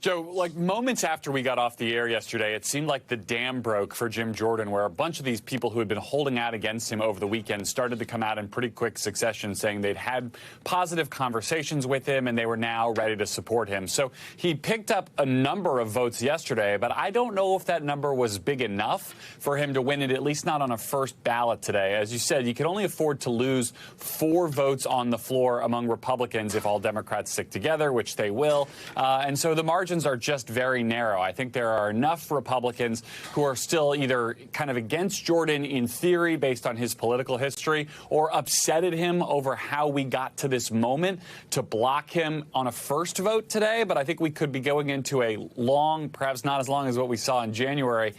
Joe, like moments after we got off the air yesterday, it seemed like the dam broke for Jim Jordan, where a bunch of these people who had been holding out against him over the weekend started to come out in pretty quick succession, saying they'd had positive conversations with him and they were now ready to support him. So he picked up a number of votes yesterday, but I don't know if that number was big enough for him to win it, at least not on a first ballot today. As you said, you can only afford to lose 4 votes on the floor among Republicans if all Democrats stick together, which they will. And so the margin are just very narrow. I think there are enough Republicans who are still either kind of against Jordan in theory based on his political history or upset at him over how we got to this moment to block him on a first vote today. But I think we could be going into a long, perhaps not as long as what we saw in January,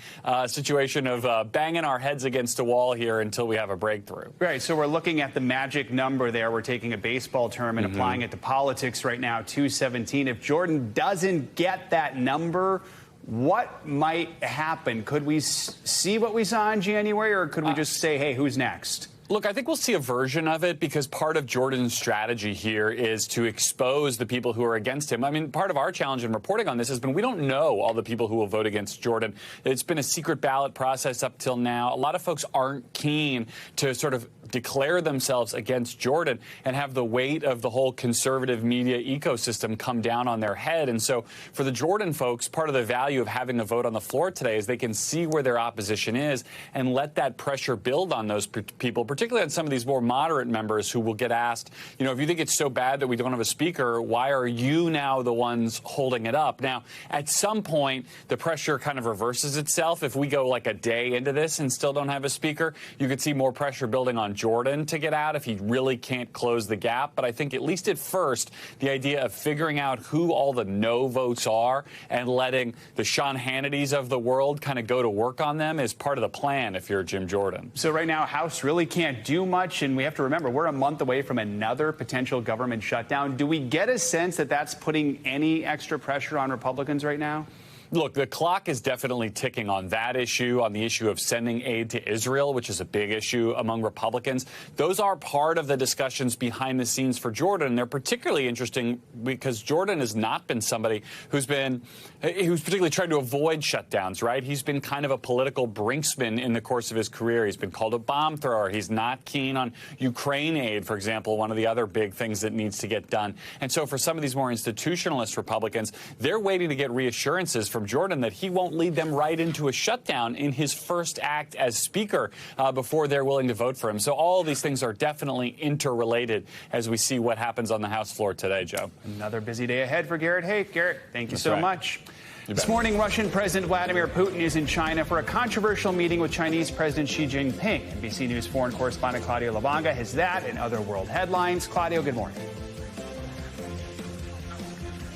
situation of banging our heads against a wall here until we have a breakthrough. Right. So we're looking at the magic number there. We're taking a baseball term and applying it to politics right now, 217. If Jordan doesn't get that number, what might happen? Could we see what we saw in January, or could we just say, hey, who's next? Look, I think we'll see a version of it because part of Jordan's strategy here is to expose the people who are against him. I mean, part of our challenge in reporting on this has been we don't know all the people who will vote against Jordan. It's been a secret ballot process up till now. A lot of folks aren't keen to sort of declare themselves against Jordan and have the weight of the whole conservative media ecosystem come down on their head. And so for the Jordan folks, part of the value of having a vote on the floor today is they can see where their opposition is and let that pressure build on those people, particularly on some of these more moderate members who will get asked, you know, if you think it's so bad that we don't have a speaker, why are you now the ones holding it up? Now, at some point, the pressure kind of reverses itself. If we go like a day into this and still don't have a speaker, you could see more pressure building on Jordan to get out if he really can't close the gap. But I think at least at first, the idea of figuring out who all the no votes are and letting the Sean Hannitys of the world kind of go to work on them is part of the plan if you're Jim Jordan. So right now, House really can't do much, and we have to remember we're a month away from another potential government shutdown. Do we get a sense that that's putting any extra pressure on Republicans right now? Look, the clock is definitely ticking on that issue, on the issue of sending aid to Israel, which is a big issue among Republicans. Those are part of the discussions behind the scenes for Jordan. And they're particularly interesting because Jordan has not been somebody who's particularly tried to avoid shutdowns, right? He's been kind of a political brinksman in the course of his career. He's been called a bomb thrower. He's not keen on Ukraine aid, for example, one of the other big things that needs to get done. And so for some of these more institutionalist Republicans, they're waiting to get reassurances from Jordan that he won't lead them right into a shutdown in his first act as Speaker before they're willing to vote for him. So all of these things are definitely interrelated as we see what happens on the House floor today, Joe. Another busy day ahead for Garrett Haake. Garrett, thank you so much. This bet. morning, Russian President Vladimir Putin is in China for a controversial meeting with Chinese President Xi Jinping. NBC News foreign correspondent Claudio Lavanga has that and other world headlines. Claudio, good morning.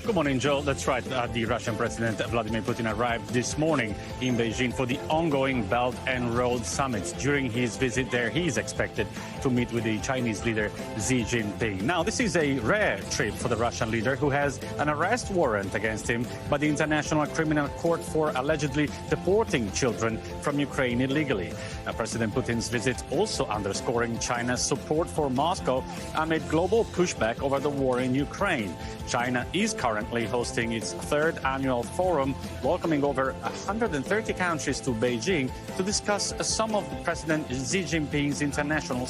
Good morning, Joe. That's right. The Russian President Vladimir Putin arrived this morning in Beijing for the ongoing Belt and Road Summit. During his visit there, he is expected to meet with the Chinese leader Xi Jinping. Now, this is a rare trip for the Russian leader who has an arrest warrant against him by the International Criminal Court for allegedly deporting children from Ukraine illegally. Now, President Putin's visit also underscoring China's support for Moscow amid global pushback over the war in Ukraine. China is currently hosting its third annual forum, welcoming over 130 countries to Beijing to discuss some of President Xi Jinping's international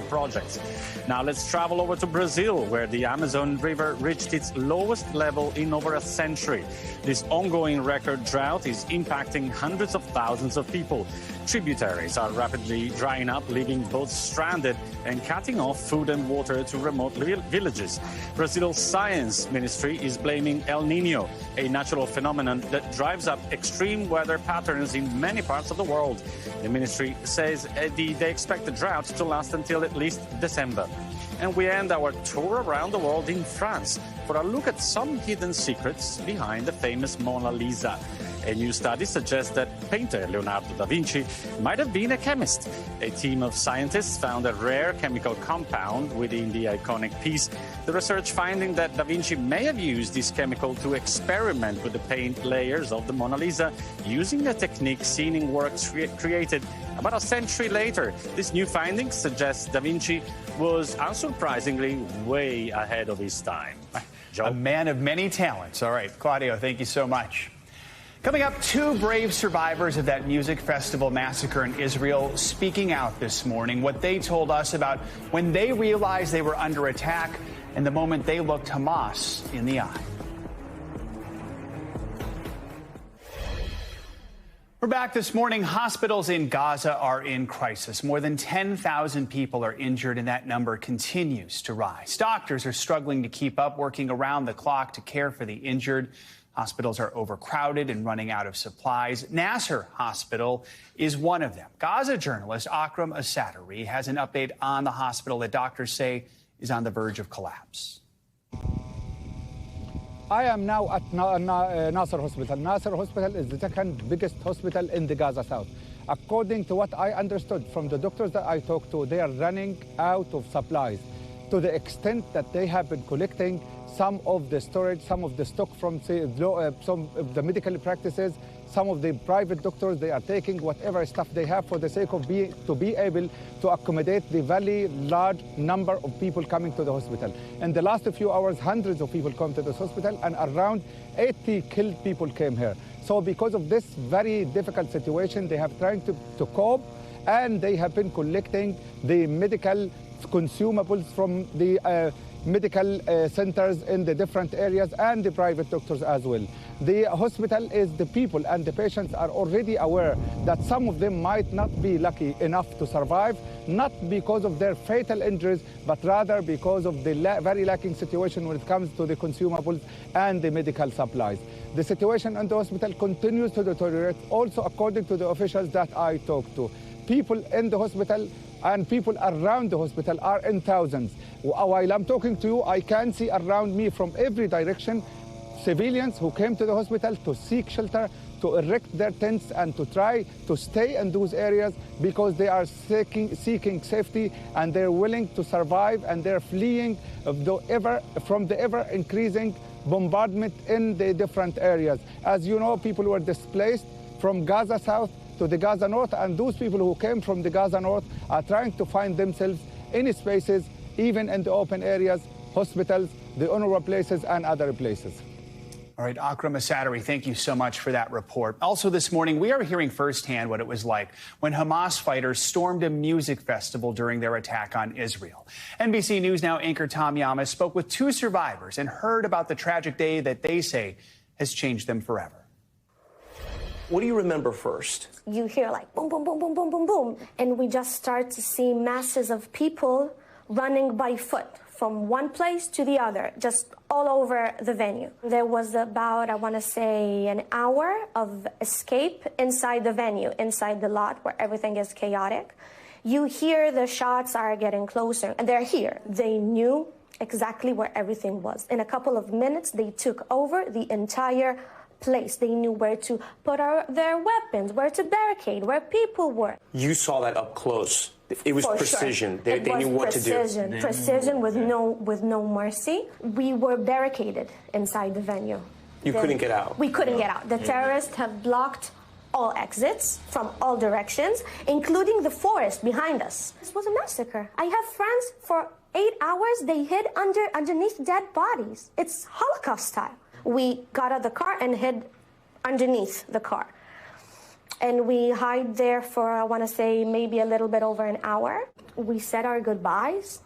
projects. Now let's travel over to Brazil, where the Amazon River reached its lowest level in over a century. This ongoing record drought is impacting hundreds of thousands of people. Tributaries are rapidly drying up, leaving boats stranded and cutting off food and water to remote villages. Brazil's Science Ministry is blaming El Niño, a natural phenomenon that drives up extreme weather patterns in many parts of the world. The ministry says they expect the drought to last until at least December. And we end our tour around the world in France for a look at some hidden secrets behind the famous Mona Lisa. A new study suggests that painter Leonardo da Vinci might have been a chemist. A team of scientists found a rare chemical compound within the iconic piece. The research finding that da Vinci may have used this chemical to experiment with the paint layers of the Mona Lisa using a technique seen in works created about a century later. This new finding suggests da Vinci was unsurprisingly way ahead of his time. Joe? A man of many talents. All right, Claudio, thank you so much. Coming up, two brave survivors of that music festival massacre in Israel speaking out this morning, what they told us about when they realized they were under attack and the moment they looked Hamas in the eye. We're back this morning. Hospitals in Gaza are in crisis. More than 10,000 people are injured, and that number continues to rise. Doctors are struggling to keep up, working around the clock to care for the injured. Hospitals are overcrowded and running out of supplies. Nasser Hospital is one of them. Gaza journalist Akram Asadari has an update on the hospital that doctors say is on the verge of collapse. I am now at Nasser Hospital. Nasser Hospital is the second biggest hospital in the Gaza South. According to what I understood from the doctors that I talked to, they are running out of supplies to the extent that they have been collecting some of the storage, some of the stock from some of the medical practices, some of the private doctors. They are taking whatever stuff they have for the sake of to be able to accommodate the very large number of people coming to the hospital. In the last few hours, hundreds of people come to this hospital, and around 80 killed people came here. So because of this very difficult situation, they have tried to cope and they have been collecting the medical consumables from the medical centers in the different areas and the private doctors as well. The hospital is the people, and the patients are already aware that some of them might not be lucky enough to survive, not because of their fatal injuries, but rather because of the very lacking situation when it comes to the consumables and the medical supplies. The situation in the hospital continues to deteriorate, also according to the officials that I talked to. People in the hospital and people around the hospital are in thousands. While I'm talking to you, I can see around me from every direction civilians who came to the hospital to seek shelter, to erect their tents and to try to stay in those areas because they are seeking safety, and they're willing to survive, and they're fleeing from the ever-increasing bombardment in the different areas. As you know, people were displaced from Gaza South to the Gaza North, and those people who came from the Gaza North are trying to find themselves in spaces, even in the open areas, hospitals, the UNRWA places, and other places. All right, Akram Asadari, thank you so much for that report. Also this morning, we are hearing firsthand what it was like when Hamas fighters stormed a music festival during their attack on Israel. NBC News Now anchor Tom Yamas spoke with two survivors and heard about the tragic day that they say has changed them forever. What do you remember first? You hear like boom, boom, boom, boom, boom, boom, boom. And we just start to see masses of people running by foot from one place to the other, just all over the venue. There was about, I want to say, an hour of escape inside the venue, inside the lot where everything is chaotic. You hear the shots are getting closer, and they're here. They knew exactly where everything was. In a couple of minutes, they took over the entire place. They knew where to put their weapons, where to barricade, where people were. You saw that up close. It was precision. Sure. They knew what to do. Precision with no mercy. We were barricaded inside the venue. You couldn't get out. We couldn't get out. The terrorists have blocked all exits from all directions, including the forest behind us. This was a massacre. I have friends for 8 hours. They hid underneath dead bodies. It's Holocaust style. We got out of the car and hid underneath the car. And we hide there for, I want to say, maybe a little bit over an hour. We said our goodbyes.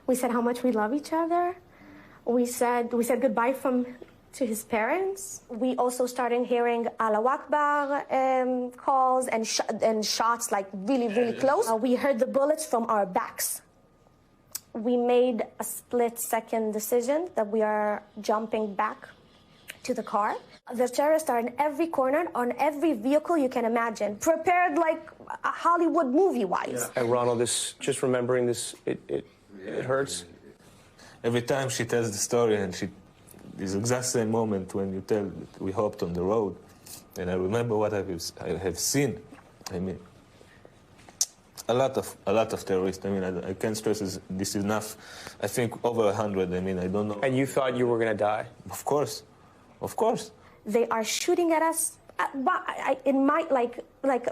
We said how much we love each other. We said goodbye to his parents. We also started hearing Allahu Akbar calls and shots like really, really close. We heard the bullets from our backs. We made a split-second decision that we are jumping back to the car. The terrorists are in every corner, on every vehicle you can imagine, prepared like a Hollywood movie-wise. And Ronald, just remembering this, it hurts. Every time she tells the story, and this exact same moment when you tell that we hopped on the road, and I remember what I have seen. I mean, a lot of terrorists. I mean, I can't stress this enough. I think over 100. I mean, I don't know. And you thought you were going to die? Of course. Of course. They are shooting at us in like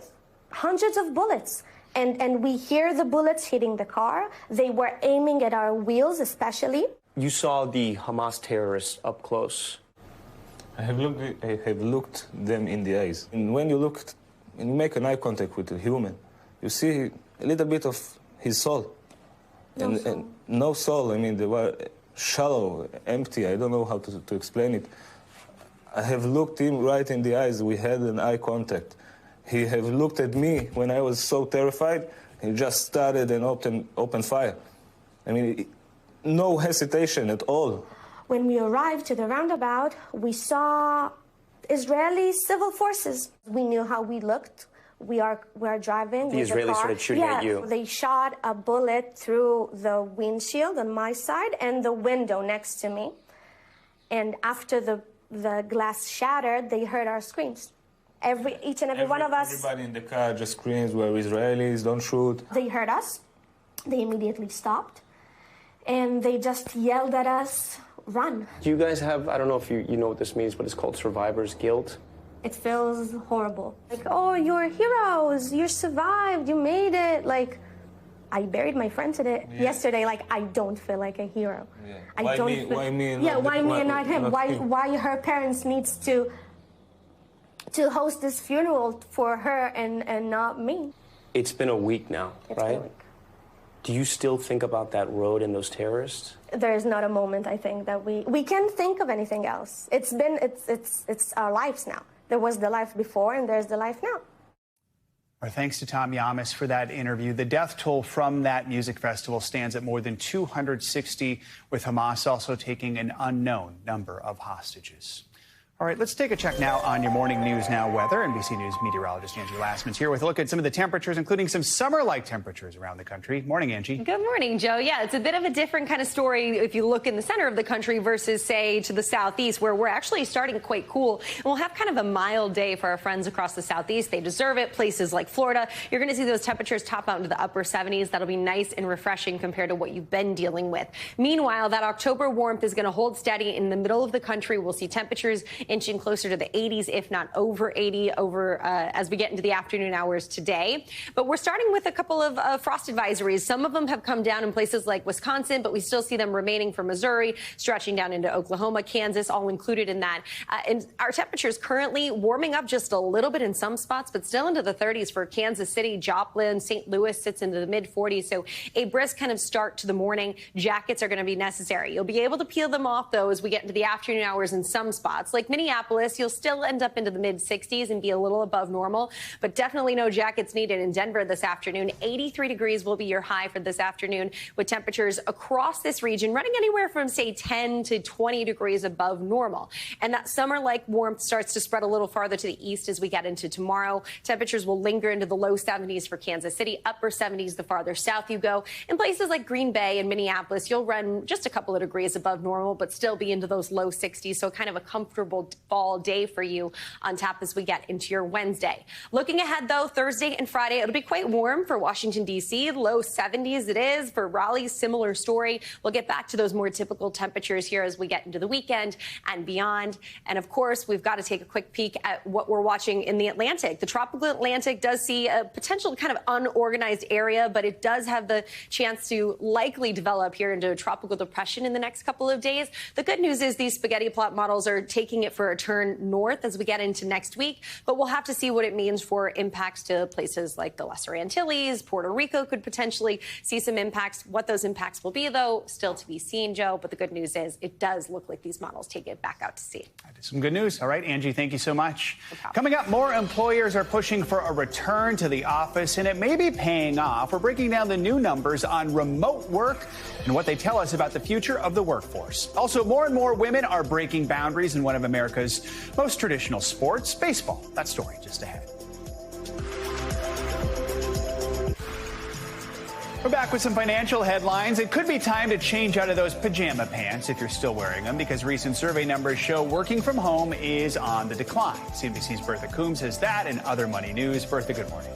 hundreds of bullets. And we hear the bullets hitting the car. They were aiming at our wheels especially. You saw the Hamas terrorists up close. I have looked them in the eyes. And when you make an eye contact with a human, you see a little bit of his soul. And no soul. I mean, they were shallow, empty. I don't know how to explain it. I have looked him right in the eyes. We had an eye contact. He have looked at me when I was so terrified. He just started and opened fire. I mean, no hesitation at all. When we arrived to the roundabout, we saw Israeli civil forces. We knew how we looked. We are driving. The Israelis started shooting at you. They shot a bullet through the windshield on my side and the window next to me. And after the glass shattered, they heard our screams. Each and every one of us. Everybody in the car just screams, "We're Israelis, don't shoot." They heard us. They immediately stopped. And they just yelled at us, "Run." Do you guys have, I don't know if you know what this means, but it's called survivor's guilt? It feels horrible. Like, oh, you're heroes. You survived. You made it. Like, I buried my friend yesterday. Like, I don't feel like a hero. Yeah. Why me and not him? Why her parents needs to host this funeral for her and not me? It's been a week now, right? Do you still think about that road and those terrorists? There is not a moment, I think, that we can think of anything else. It's our lives now. There was the life before, and there's the life now. Our thanks to Tom Yamas for that interview. The death toll from that music festival stands at more than 260, with Hamas also taking an unknown number of hostages. All right, let's take a check now on your morning news now weather. NBC News meteorologist Angie Lassman's here with a look at some of the temperatures, including some summer-like temperatures around the country. Morning, Angie. Good morning, Joe. Yeah, it's a bit of a different kind of story if you look in the center of the country versus, say, to the southeast, where we're actually starting quite cool. And we'll have kind of a mild day for our friends across the southeast. They deserve it. Places like Florida, you're going to see those temperatures top out into the upper 70s. That'll be nice and refreshing compared to what you've been dealing with. Meanwhile, that October warmth is going to hold steady in the middle of the country. We'll see temperatures inching closer to the 80s, if not over 80, as we get into the afternoon hours today. But we're starting with a couple of frost advisories. Some of them have come down in places like Wisconsin, but we still see them remaining for Missouri, stretching down into Oklahoma, Kansas, all included in that. And our temperatures currently warming up just a little bit in some spots, but still into the 30s for Kansas City, Joplin, St. Louis sits into the mid-40s. So a brisk kind of start to the morning. Jackets are going to be necessary. You'll be able to peel them off, though, as we get into the afternoon hours in some spots. Like Minneapolis, you'll still end up into the mid-60s and be a little above normal, but definitely no jackets needed. In Denver this afternoon, 83 degrees will be your high for this afternoon, with temperatures across this region running anywhere from, say, 10 to 20 degrees above normal. And that summer-like warmth starts to spread a little farther to the east as we get into tomorrow. Temperatures will linger into the low 70s for Kansas City, upper 70s the farther south you go. In places like Green Bay and Minneapolis, you'll run just a couple of degrees above normal, but still be into those low 60s, so kind of a comfortable fall day for you on tap as we get into your Wednesday. Looking ahead, though, Thursday and Friday, it'll be quite warm for Washington, D.C. Low 70s it is. For Raleigh, similar story. We'll get back to those more typical temperatures here as we get into the weekend and beyond. And, of course, we've got to take a quick peek at what we're watching in the Atlantic. The tropical Atlantic does see a potential kind of unorganized area, but it does have the chance to likely develop here into a tropical depression in the next couple of days. The good news is these spaghetti plot models are taking it for a turn north as we get into next week, but we'll have to see what it means for impacts to places like the Lesser Antilles. Puerto Rico could potentially see some impacts. What those impacts will be, though, still to be seen, Joe. But the good news is it does look like these models take it back out to sea. That is some good news. All right, Angie, thank you so much. No Coming up, more employers are pushing for a return to the office, and it may be paying off. We're breaking down the new numbers on remote work and what they tell us about the future of the workforce. Also, more and more women are breaking boundaries in one of America's most traditional sports, baseball. That story just ahead. We're back with some financial headlines. It could be time to change out of those pajama pants if you're still wearing them, because recent survey numbers show working from home is on the decline. CNBC's Bertha Coombs has that and other money news. Bertha, good morning.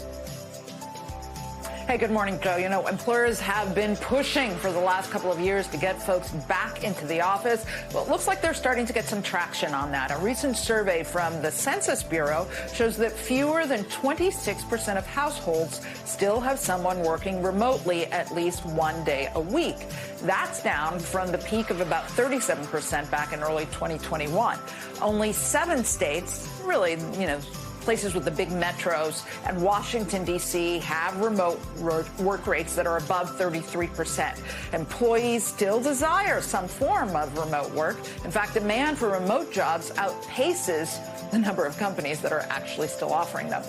Hey, good morning, Joe. You know, employers have been pushing for the last couple of years to get folks back into the office. Well, it looks like they're starting to get some traction on that. A recent survey from the Census Bureau shows that fewer than 26% of households still have someone working remotely at least one day a week. That's down from the peak of about 37% back in early 2021. Only 7 states, really, you know, places with the big metros and Washington, D.C. have remote work rates that are above 33%. Employees still desire some form of remote work. In fact, demand for remote jobs outpaces the number of companies that are actually still offering them.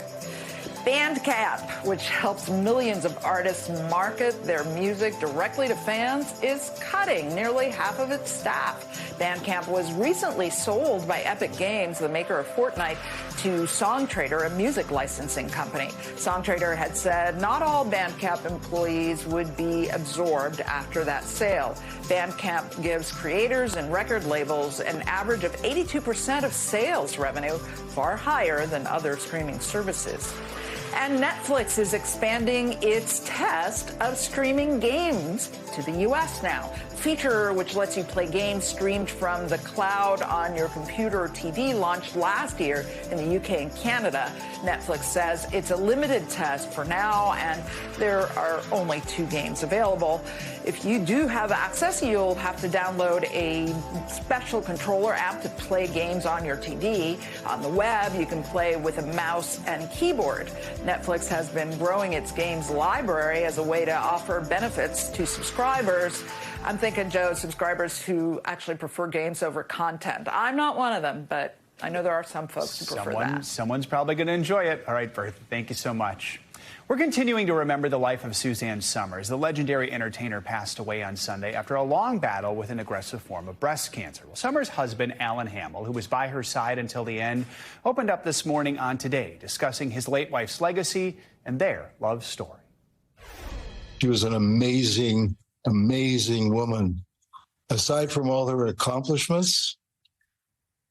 Bandcamp, which helps millions of artists market their music directly to fans, is cutting nearly half of its staff. Bandcamp was recently sold by Epic Games, the maker of Fortnite, to Songtradr, a music licensing company. Songtradr had said not all Bandcamp employees would be absorbed after that sale. Bandcamp gives creators and record labels an average of 82% of sales revenue, far higher than other streaming services. And Netflix is expanding its test of streaming games to the U.S. now. feature, which lets you play games streamed from the cloud on your computer or TV, launched last year in the UK and Canada. Netflix says it's a limited test for now, and there are only 2 games available. If you do have access, you'll have to download a special controller app to play games on your TV. On the web, you can play with a mouse and keyboard. Netflix has been growing its games library as a way to offer benefits to subscribers. I'm thinking, Joe, subscribers who actually prefer games over content. I'm not one of them, but I know there are some folks who prefer that. Someone's probably going to enjoy it. All right, Bertha, thank you so much. We're continuing to remember the life of Suzanne Somers. The legendary entertainer passed away on Sunday after a long battle with an aggressive form of breast cancer. Well, Somers' husband, Alan Hamill, who was by her side until the end, opened up this morning on Today, discussing his late wife's legacy and their love story. She was an amazing, amazing woman. Aside from all her accomplishments,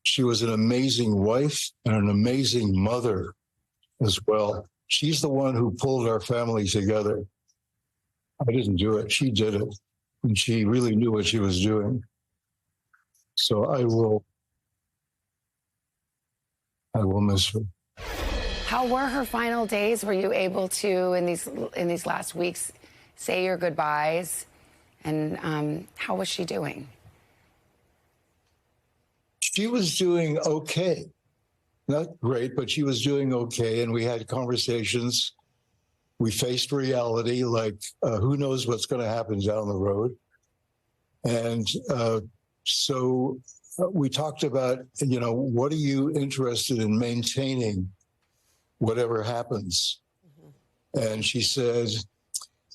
she was an amazing wife and an amazing mother as well. She's the one who pulled our family together. I didn't do it. She did it. And she really knew what she was doing. So I will miss her. How were her final days? Were you able to, in these last weeks, say your goodbyes? And how was she doing? She was doing okay. Not great, but she was doing okay. And we had conversations. We faced reality, like who knows what's going to happen down the road. And so we talked about, what are you interested in maintaining whatever happens? Mm-hmm. And she said,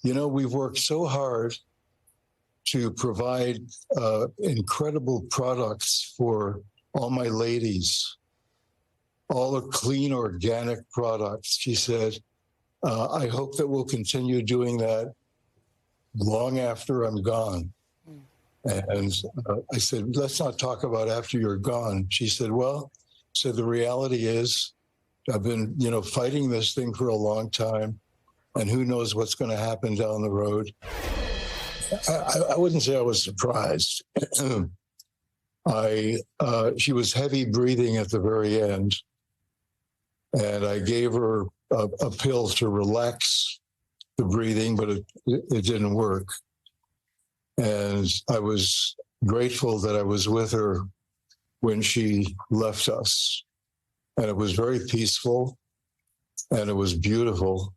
we've worked so hard to provide incredible products for all my ladies, all the clean, organic products. She said, I hope that we'll continue doing that long after I'm gone. And I said, let's not talk about after you're gone. She said, the reality is I've been, fighting this thing for a long time, and who knows what's going to happen down the road. I wouldn't say I was surprised. She was heavy breathing at the very end, and I gave her a pill to relax the breathing, but it didn't work. And I was grateful that I was with her when she left us. And it was very peaceful, and it was beautiful,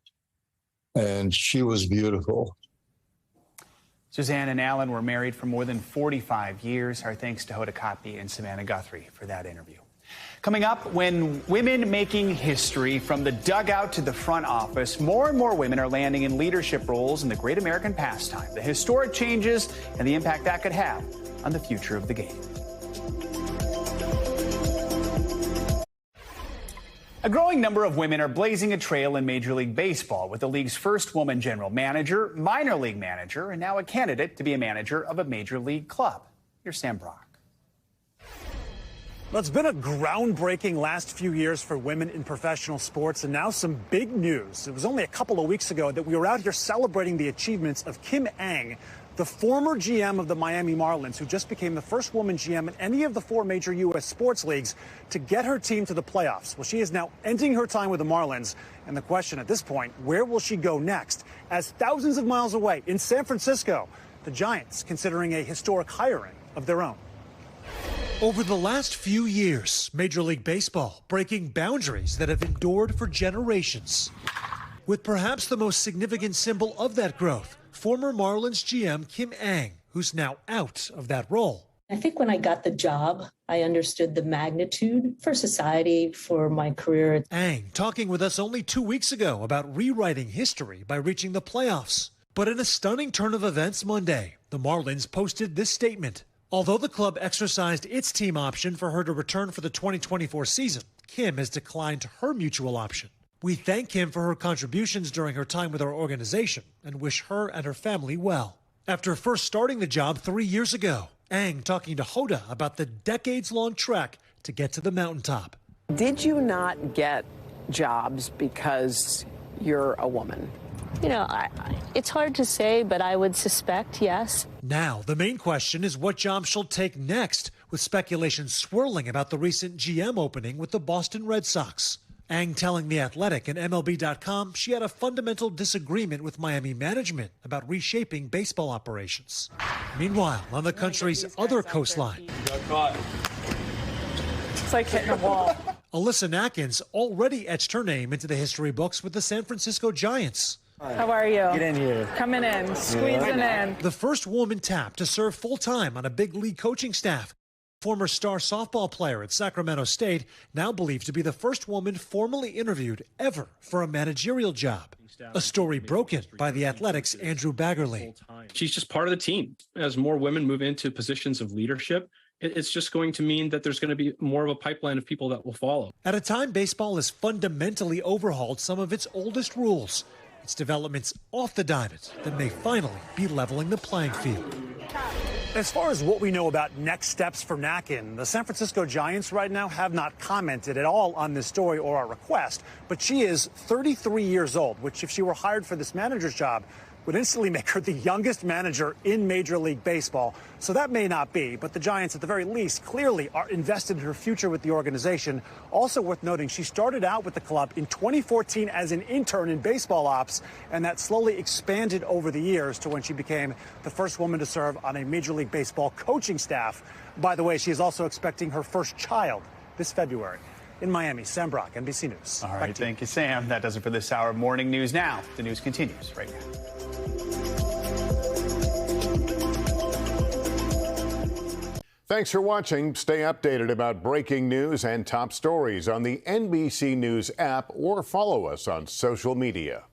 and she was beautiful. Suzanne and Alan were married for more than 45 years. Our thanks to Hoda Kotb and Savannah Guthrie for that interview. Coming up, when women making history from the dugout to the front office, more and more women are landing in leadership roles in the great American pastime. The historic changes and the impact that could have on the future of the game. A growing number of women are blazing a trail in Major League Baseball, with the league's first woman general manager, minor league manager, and now a candidate to be a manager of a major league club. Here's Sam Brock. Well, it's been a groundbreaking last few years for women in professional sports, and now some big news. It was only a couple of weeks ago that we were out here celebrating the achievements of Kim Ng, the former GM of the Miami Marlins, who just became the first woman GM in any of the 4 major U.S. sports leagues to get her team to the playoffs. Well, she is now ending her time with the Marlins. And the question at this point, where will she go next? As thousands of miles away in San Francisco, the Giants considering a historic hiring of their own. Over the last few years, Major League Baseball breaking boundaries that have endured for generations. With perhaps the most significant symbol of that growth, former Marlins GM Kim Ng, who's now out of that role. I think when I got the job, I understood the magnitude for society, for my career. Ng talking with us only 2 weeks ago about rewriting history by reaching the playoffs. But in a stunning turn of events Monday, the Marlins posted this statement. Although the club exercised its team option for her to return for the 2024 season, Kim has declined her mutual option. We thank Kim for her contributions during her time with our organization and wish her and her family well. After first starting the job 3 years ago, Ng talking to Hoda about the decades-long trek to get to the mountaintop. Did you not get jobs because you're a woman? You know, it's hard to say, but I would suspect yes. Now, the main question is what job she'll take next, with speculation swirling about the recent GM opening with the Boston Red Sox. Ang telling The Athletic and MLB.com she had a fundamental disagreement with Miami management about reshaping baseball operations. Meanwhile, on the country's other coastline, Got caught. It's like hitting a wall. Alyssa Atkins already etched her name into the history books with the San Francisco Giants. How are you? Get in here. Coming in, squeezing in. The first woman tapped to serve full-time on a big league coaching staff. Former star softball player at Sacramento State, now believed to be the first woman formally interviewed ever for a managerial job. A story broken by The Athletic's Andrew Baggerly. She's just part of the team. As more women move into positions of leadership, it's just going to mean that there's going to be more of a pipeline of people that will follow. At a time baseball has fundamentally overhauled some of its oldest rules, it's developments off the diamond that may finally be leveling the playing field. As far as what we know about next steps for Nakin, the San Francisco Giants right now have not commented at all on this story or our request, but she is 33 years old, which if she were hired for this manager's job, would instantly make her the youngest manager in Major League Baseball. So that may not be, but the Giants, at the very least, clearly are invested in her future with the organization. Also worth noting, she started out with the club in 2014 as an intern in baseball ops, and that slowly expanded over the years to when she became the first woman to serve on a Major League Baseball coaching staff. By the way, she is also expecting her first child this February. In Miami, Sam Brock, NBC News. All right, thank you, Sam. That does it for this hour of Morning News Now. The news continues right now. Thanks for watching. Stay updated about breaking news and top stories on the NBC News app or follow us on social media.